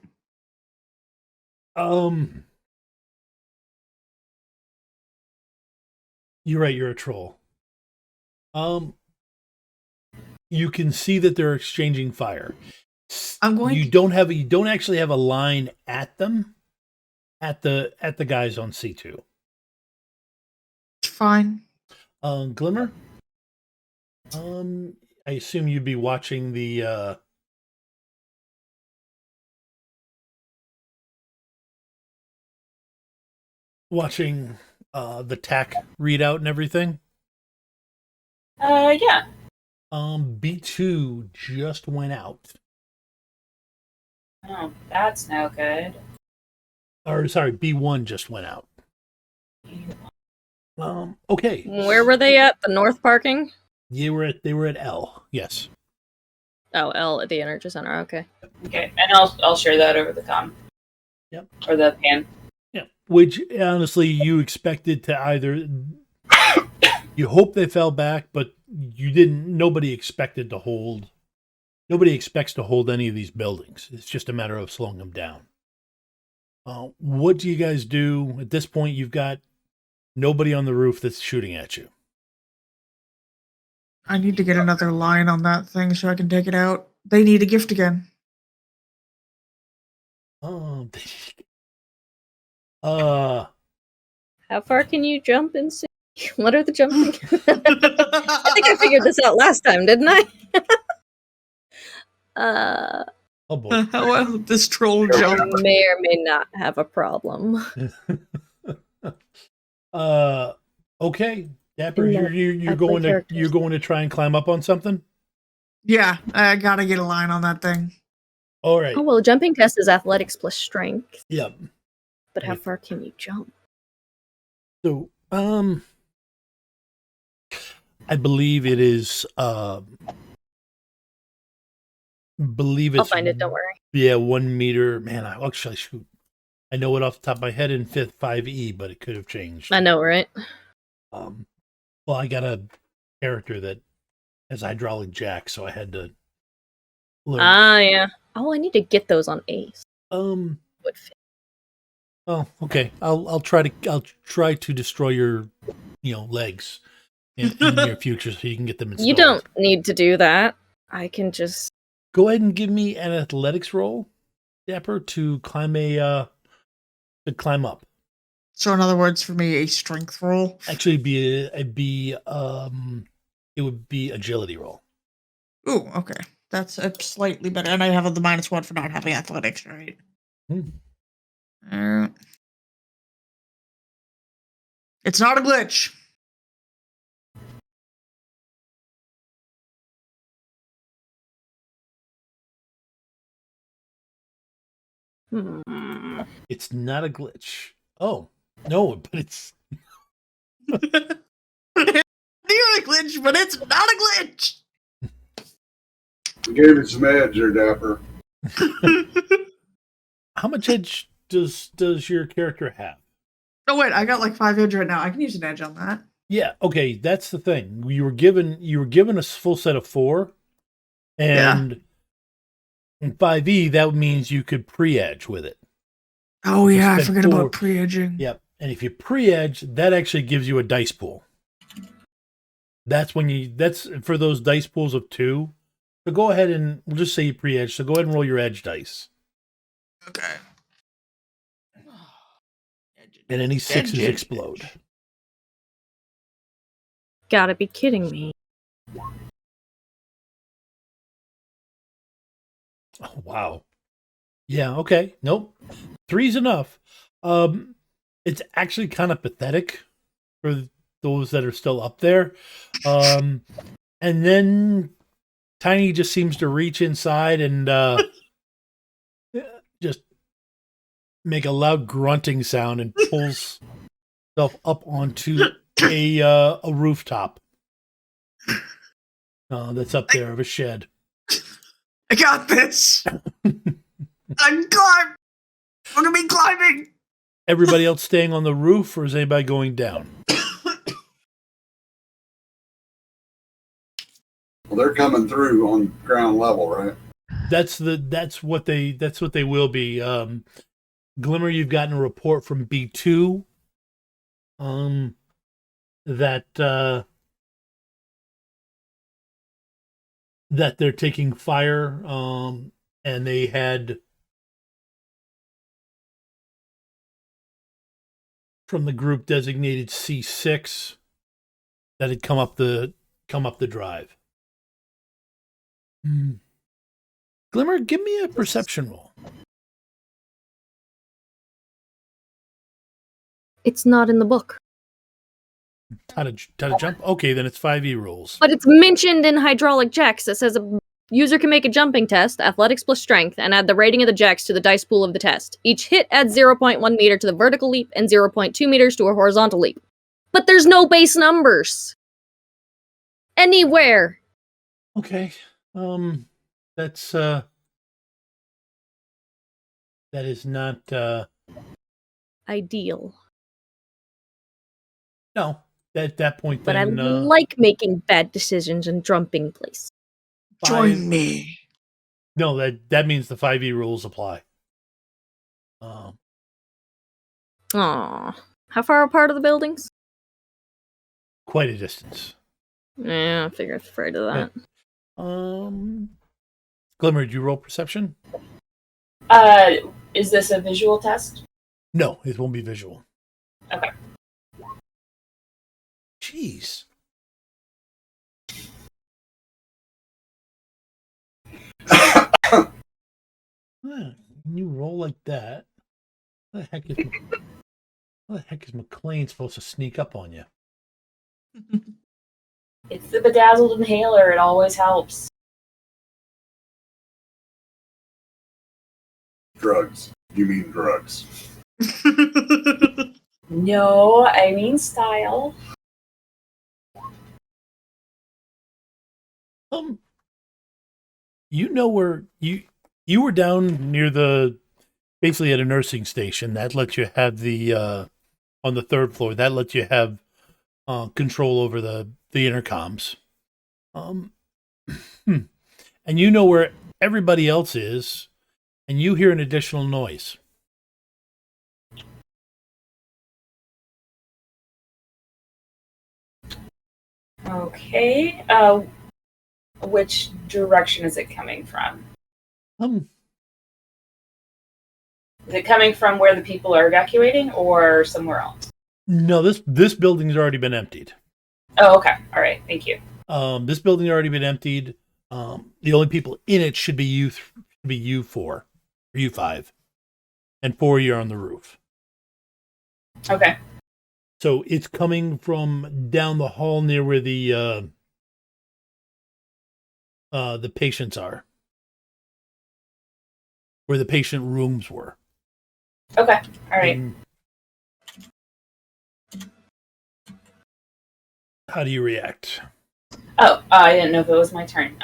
You're right, you're a troll. You can see that they're exchanging fire. You don't actually have a line at them at the guys on C2. Fine. Glimmer? I assume you'd be watching the TAC readout and everything. Yeah. B2 just went out. Oh, that's no good. Or sorry, B1 just went out. Okay. Where were they at? The north parking? They were at L. Yes. Oh, L at the energy center. Okay. Okay, and I'll share that over the com. Yep. Or the pan. Yeah. Which honestly, you expected to either. You hope they fell back, but you didn't. Nobody expected to hold nobody expects to hold any of these buildings. It's just a matter of slowing them down. What do you guys do at this point? You've got nobody on the roof that's shooting at you. I need to get another line on that thing so I can take it out. They need a gift again. Oh, How far can you jump in? What are the jumping? I think I figured this out last time, didn't I? oh boy. How well this troll I jump? may or may not have a problem. Okay, Dapper, No, you're I play going to characters. try and climb up on something. Yeah, I gotta get a line on that thing. All right. Oh well, a jumping test is athletics plus strength. Yep. But how Right. far can you jump? So, I believe it is. Believe it's. I'll find it. Don't worry. Yeah, 1 meter. Man, actually shoot. I know it off the top of my head in 5E, but it could have changed. I know, right? Well, I got a character that has hydraulic jack, so I had to learn. Ah, yeah. Oh, I need to get those on Ace. Would fit. Oh, okay. I'll try to destroy your, legs in the near future so you can get them installed. You don't need to do that. I can just. Go ahead and give me an athletics roll, Dapper, to climb up. So in other words, for me, a strength roll. Actually, it would be agility roll. Ooh, okay. That's slightly better. And I have the -1 for not having athletics, right? It's not a glitch. It's not a glitch. Oh, no, but it's... Near a glitch, but it's not a glitch. You gave it some edge there, Dapper. How much edge does your character have? Oh wait, I got like 5 edge right now. I can use an edge on that. Yeah, okay, that's the thing. You were given a full set of 4, and in 5e that means you could pre-edge with it. Oh yeah, I spent forgot 4. about pre-edging. Yep, and if you pre-edge, that actually gives you a dice pool. That's for those dice pools of 2. So go ahead and we'll just say you pre-edge. So go ahead and roll your edge dice, Okay. and any 6s explode. Gotta be kidding me. Oh, wow. Yeah, okay. Nope. 3's enough. It's actually kind of pathetic for those that are still up there. And then Tiny just seems to reach inside and just make a loud grunting sound and pulls himself up onto a rooftop that's up there of a shed. I got this. I'm climbing. I'm gonna be climbing. Everybody else staying on the roof, or is anybody going down? Well, they're coming through on ground level, right? That's what they will be. Glimmer, you've gotten a report from B2 that they're taking fire, and they had from the group designated C6 that had come up the drive. Glimmer, give me a perception roll. It's not in the book. How to jump? Okay, then it's 5e rules. But it's mentioned in Hydraulic Jacks. It says a user can make a jumping test, athletics plus strength, and add the rating of the jacks to the dice pool of the test. Each hit adds 0.1 meter to the vertical leap and 0.2 meters to a horizontal leap. But there's no base numbers. Anywhere. Okay. That's that is not Ideal. no. At that point But then I like making bad decisions and jumping places. Join me. No, that means the 5e rules apply. Aw. How far apart are the buildings? Quite a distance. Yeah, I figured afraid of that. Glimmer, did you roll perception? Is this a visual test? No, it won't be visual. Okay. Jeez. When you roll like that, what the heck is McLean supposed to sneak up on you? It's the bedazzled inhaler. It always helps. Drugs. You mean drugs. No, I mean style. You know where you were down near basically at a nursing station that lets you have the on the 3rd floor that lets you have control over the intercoms. And you know where everybody else is, and you hear an additional noise. Okay. Which direction is it coming from? Is it coming from where the people are evacuating or somewhere else? No, this building's already been emptied. Oh, okay. All right. Thank you. This building's already been emptied. The only people in it should be you 4 or you 5, and 4 you're on the roof. Okay. So it's coming from down the hall near where the patients are, where the patient rooms were. Okay. All right. And how do you react? Oh, I didn't know if it was my turn.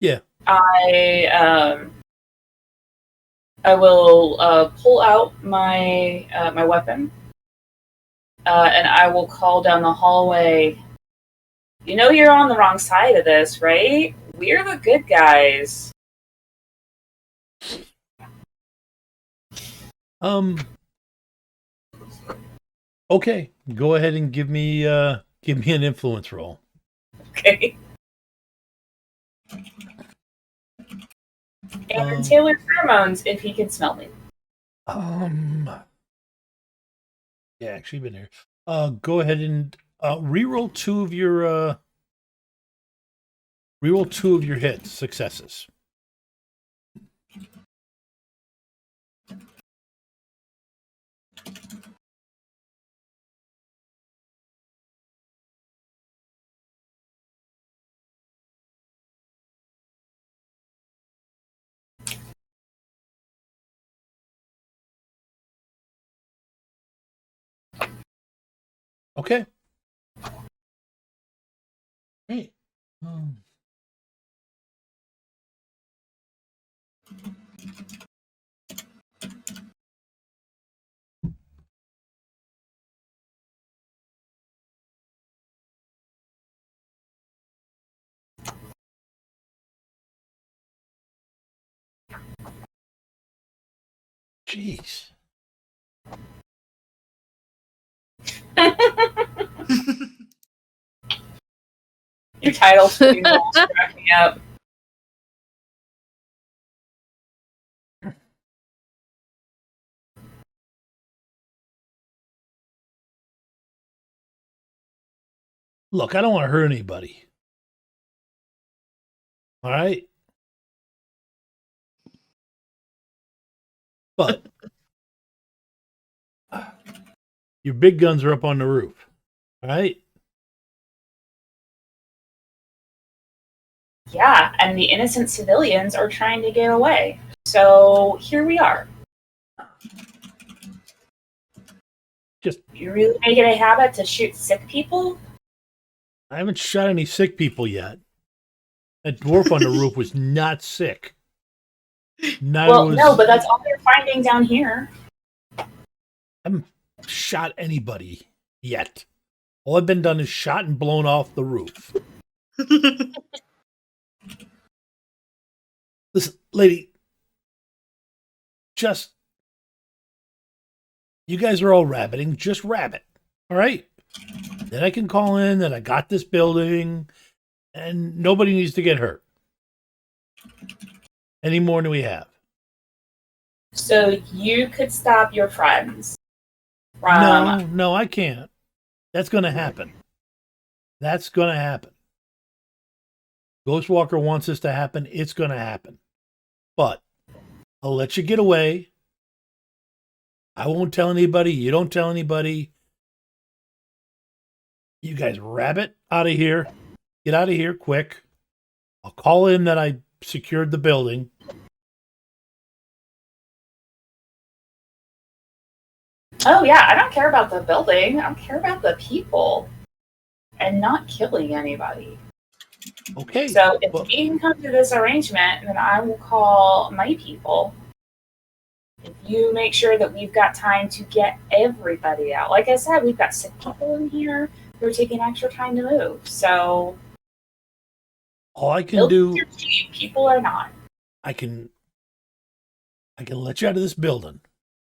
Yeah. I will pull out my my weapon, and I will call down the hallway. You know you're on the wrong side of this, right? We're the good guys. Okay, go ahead and give me an influence roll. Okay. And Taylor pheromones if he can smell me. Yeah, actually been here. Go ahead and reroll 2 of your hits, successes. Okay. Great. Jeez. Your title's pretty well crack me up. Look, I don't want to hurt anybody. All right? But your big guns are up on the roof. All right? Yeah, and the innocent civilians are trying to get away. So here we are. Just You really make it a habit to shoot sick people? I haven't shot any sick people yet. That dwarf on the roof was not sick. Well, no, but that's all they're finding down here. I haven't shot anybody yet. All I've been done is shot and blown off the roof. Listen, lady, you guys are all rabbiting, just rabbit. All right? Then I can call in that I got this building and nobody needs to get hurt. Any more than we have? So you could stop your friends from. No, I can't. That's going to happen. That's going to happen. Ghostwalker wants this to happen. It's going to happen. But I'll let you get away. I won't tell anybody. You don't tell anybody. You guys rabbit out of here. Get out of here quick. I'll call in that I secured the building. Oh yeah, I don't care about the building. I don't care about the people. And not killing anybody. Okay. So if we can come to this arrangement, then I will call my people. If you make sure that we've got time to get everybody out. Like I said, we've got sick people in here who are taking extra time to move. So all I can do, people are not. I can let you out of this building.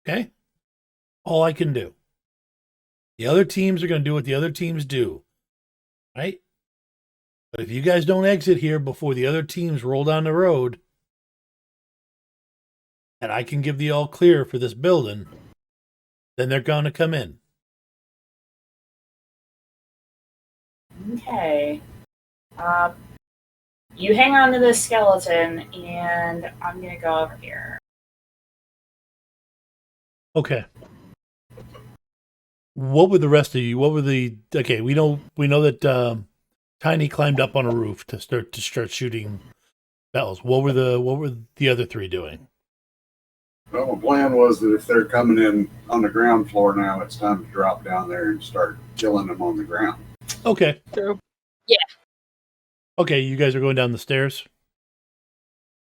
Okay? All I can do. The other teams are going to do what the other teams do. Right? But if you guys don't exit here before the other teams roll down the road, and I can give the all clear for this building, then they're going to come in. Okay. You hang on to this skeleton, and I'm going to go over here. Okay. What were the rest of you? What were the... Okay, we know that Tiny climbed up on a roof to start shooting bells. What were the other three doing? Well, my plan was that if they're coming in on the ground floor now, it's time to drop down there and start killing them on the ground. Okay. True. Yeah. Okay, you guys are going down the stairs?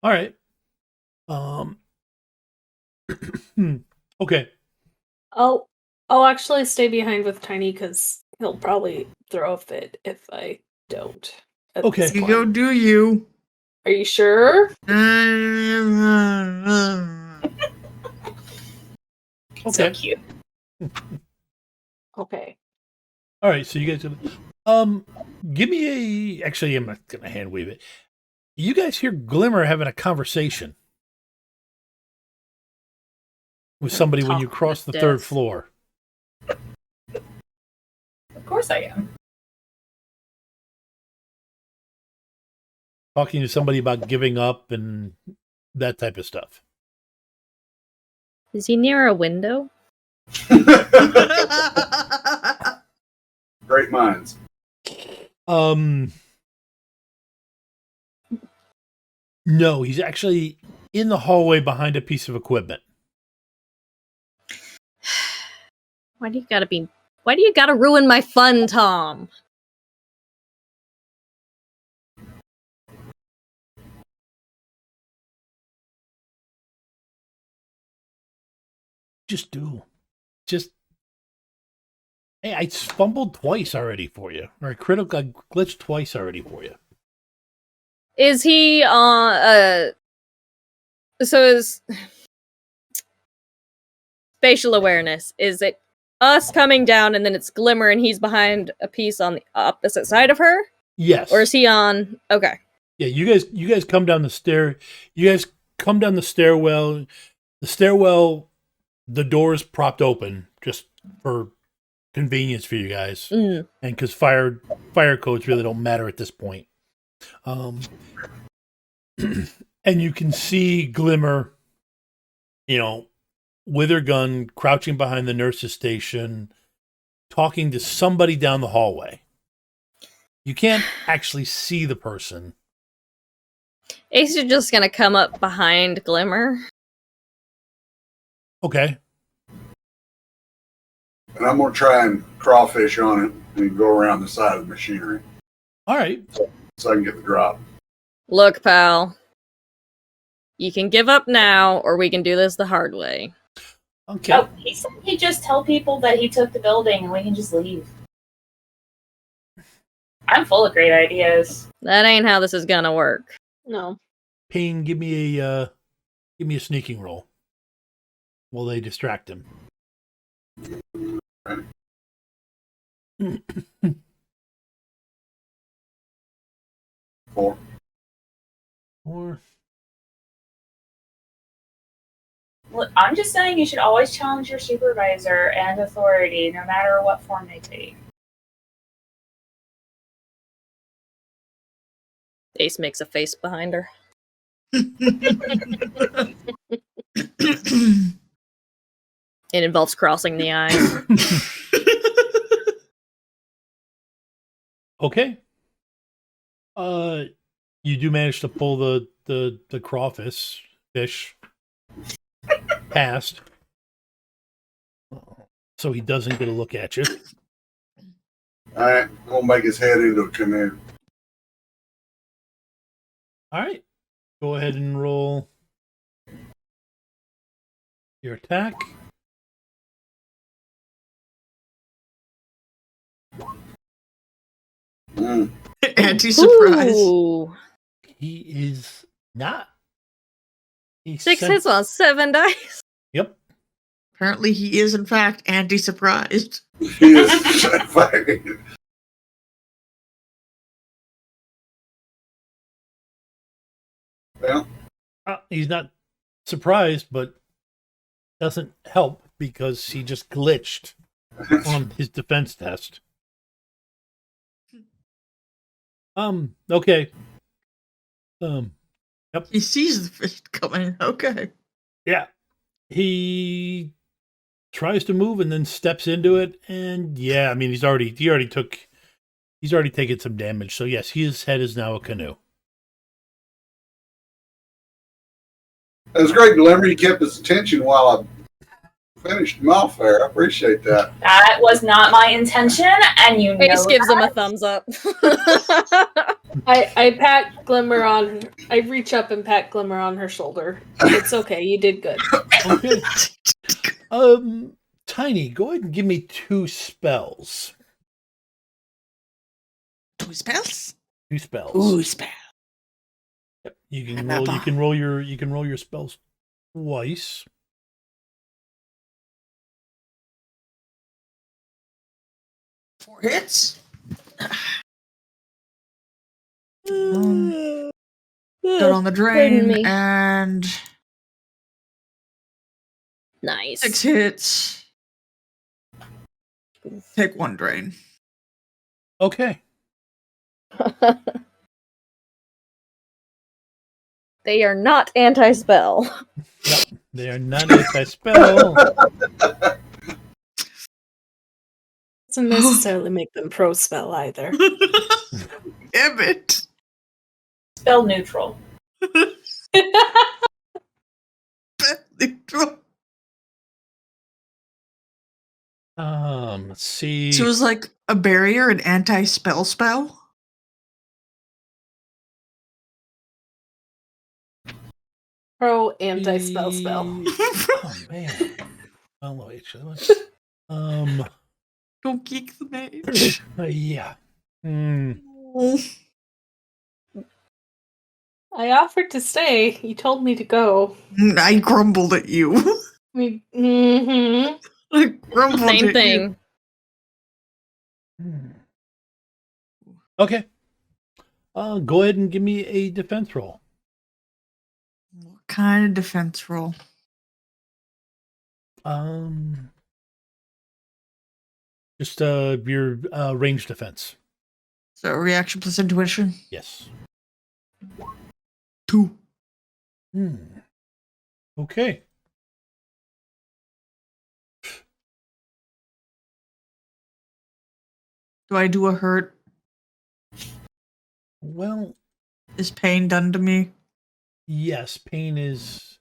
All right. Okay. I'll actually stay behind with Tiny because he'll probably throw a fit if I don't. at Okay. this You point. go do you. Are you sure? Okay. So cute. Okay. All right, so you guys give me actually I'm not gonna hand wave it. You guys hear Glimmer having a conversation with somebody when you Talk cross the with third death. floor. Of course I am. Talking to somebody about giving up and that type of stuff. Is he near a window? Great minds. No, he's actually in the hallway behind a piece of equipment. Why do you gotta ruin my fun, Tom? Just do. Just hey, I fumbled twice already for you. Or I glitched twice already for you. Is he so is spatial awareness, is it us coming down and then it's Glimmer and he's behind a piece on the opposite side of her? Yes. Or is he on okay. Yeah, you guys come down the stair. You guys come down the stairwell. The stairwell, the door is propped open just for convenience for you guys, and because fire codes really don't matter at this point. And you can see Glimmer, with her gun, crouching behind the nurse's station, talking to somebody down the hallway. You can't actually see the person. Ace is just gonna come up behind Glimmer. Okay. And I'm going to try and crawfish on it and go around the side of the machinery All right. so I can get the drop. Look, pal. You can give up now, or we can do this the hard way. Okay. Oh, he said he'd just tell people that he took the building and we can just leave. I'm full of great ideas. That ain't how this is gonna work. No. Payne, give me a sneaking roll while they distract him. Four. Or Look, I'm just saying you should always challenge your supervisor and authority, no matter what form they take. Ace makes a face behind her. It involves crossing the eyes. okay. You do manage to pull the crawfish past, so he doesn't get a look at you. All right, I'm gonna make his head into a canoe. All right, go ahead and roll your attack. Mm. Anti-surprise. Ooh. He is not. He's 6 hits on 7 dice. Yep. Apparently, he is in fact anti-surprised. He is fucking. Well, He's not surprised, but doesn't help because he just glitched on his defense test. Okay. Yep. He sees the fish coming. Okay. Yeah. He tries to move and then steps into it, and yeah, I mean he's already taken some damage. So yes, his head is now a canoe. it was great, Glimmer. You kept his attention while I finished him off there. I appreciate that. That was not my intention, and you know Ace gives that. him a thumbs up. I pat Glimmer on. I reach up and pat Glimmer on her shoulder. It's okay. You did good. Okay. Tiny, go ahead and give me 2 spells. 2 spells? 2 spells. Ooh, spell. Yep. You can roll your spells twice. Four hits. Good Good on the drain and Nice. 6 hits. Take 1 drain. Okay. They are not anti-spell. Yep. They are not anti-spell. Doesn't necessarily make them pro spell either. Damn it. Spell neutral. Let's see. So it was like a barrier, an anti-spell spell? Pro anti-spell spell. Oh man. Oh actually. Don't geek the mage. Yeah. I offered to stay. You told me to go. I grumbled at you. Mm-hmm. I grumbled Same at thing. Okay. Go ahead and give me a defense roll. You. What kind of defense roll? Just your range defense. So reaction plus intuition? Yes. 2. Okay. Do I do a hurt? Well, Is pain done to me? yes, pain is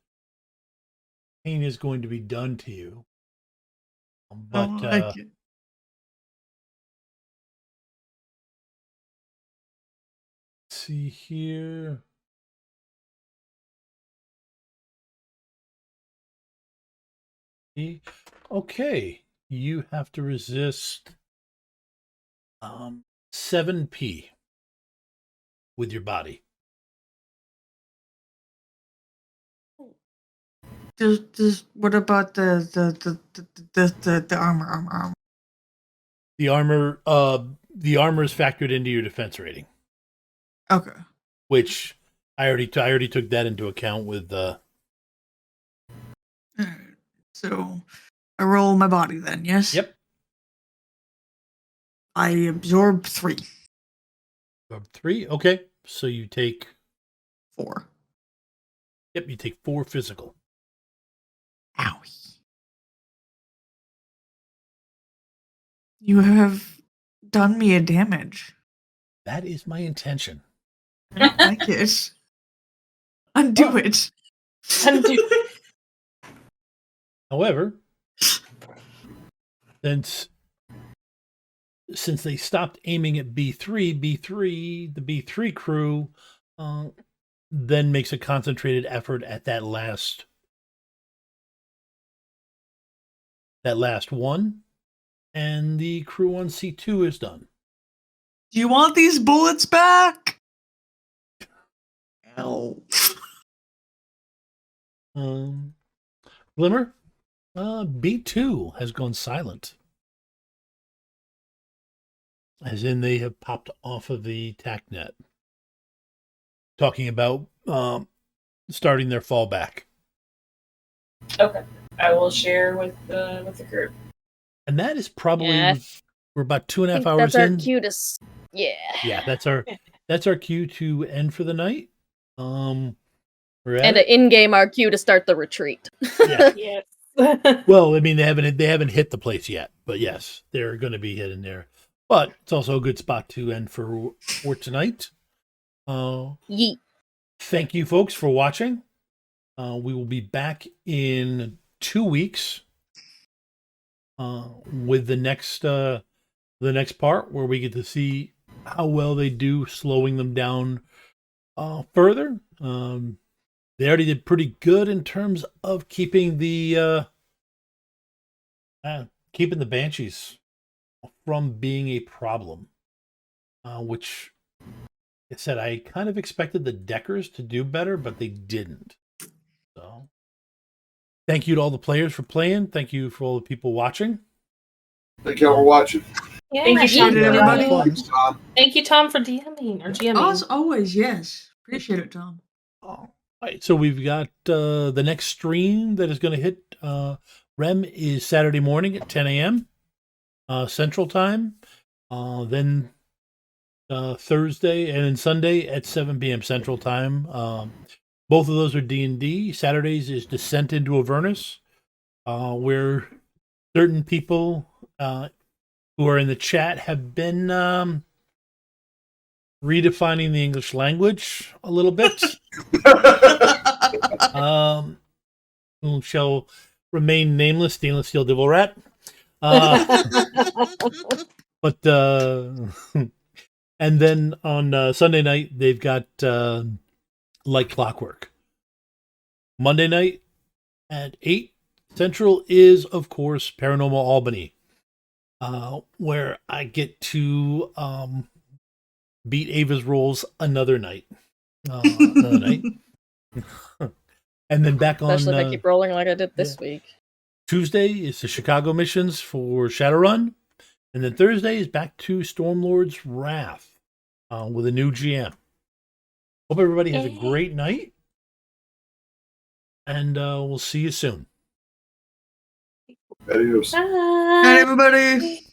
going to be done to you. But I get- let's see here. Okay, you have to resist 7p with your body. what about the armor? The armor is factored into your defense rating, Okay. which I already took that into account with Alright. So I roll my body then, yes? Yep. I absorb 3. 3. Okay, so you take 4. you take 4 physical. Owie. You have done me a damage. That is my intention. I don't like it. Undo it. Undo. However, since they stopped aiming at the B3 crew then makes a concentrated effort at that last one, and the crew on C2 is done. Do you want these bullets back? Ow. Glimmer, B2 has gone silent. As in, they have popped off of the TACnet. Talking about starting their fallback. Okay, I will share with the group. And that is probably Yeah. we're about 2.5 I think hours that's our in. cue to Yeah, that's our cue to end for the night. We're at and it. an in-game our cue to start the retreat. Yeah. Yes. Well, I mean they haven't hit the place yet, but yes, they're going to be hitting there. But it's also a good spot to end for tonight. Yeet. Thank you, folks, for watching. We will be back in 2 weeks with the next part where we get to see how well they do slowing them down further. They already did pretty good in terms of keeping the banshees from being a problem, which I said I kind of expected the Deckers to do better, but they didn't. So thank you to all the players for playing. Thank you for all the people watching. Thank y'all for watching. Yeah, Thank you, Appreciate it, everybody. Thanks, Tom. Thank you, Tom, for DMing or GMing. As always, yes. Appreciate it, Tom. All right, so we've got the next stream that is going to hit REM is Saturday morning at 10 a.m. Central Time. Then Thursday and then Sunday at 7 p.m. Central Time. Both of those are D&D. Saturdays is Descent into Avernus, where certain people who are in the chat have been redefining the English language a little bit. Who shall remain nameless, Stainless Steel Devil Rat. But and then on Sunday night they've got Like Clockwork. Monday night at 8 Central is, of course, Paranormal Albany, where I get to beat Ava's rolls another night. And then back on Especially if I keep rolling like I did this yeah. week. Tuesday is the Chicago missions for Shadowrun. And then Thursday is back to Stormlord's Wrath with a new GM. Hope everybody has a great night. And we'll see you soon. Adios. Bye. Hey, everybody.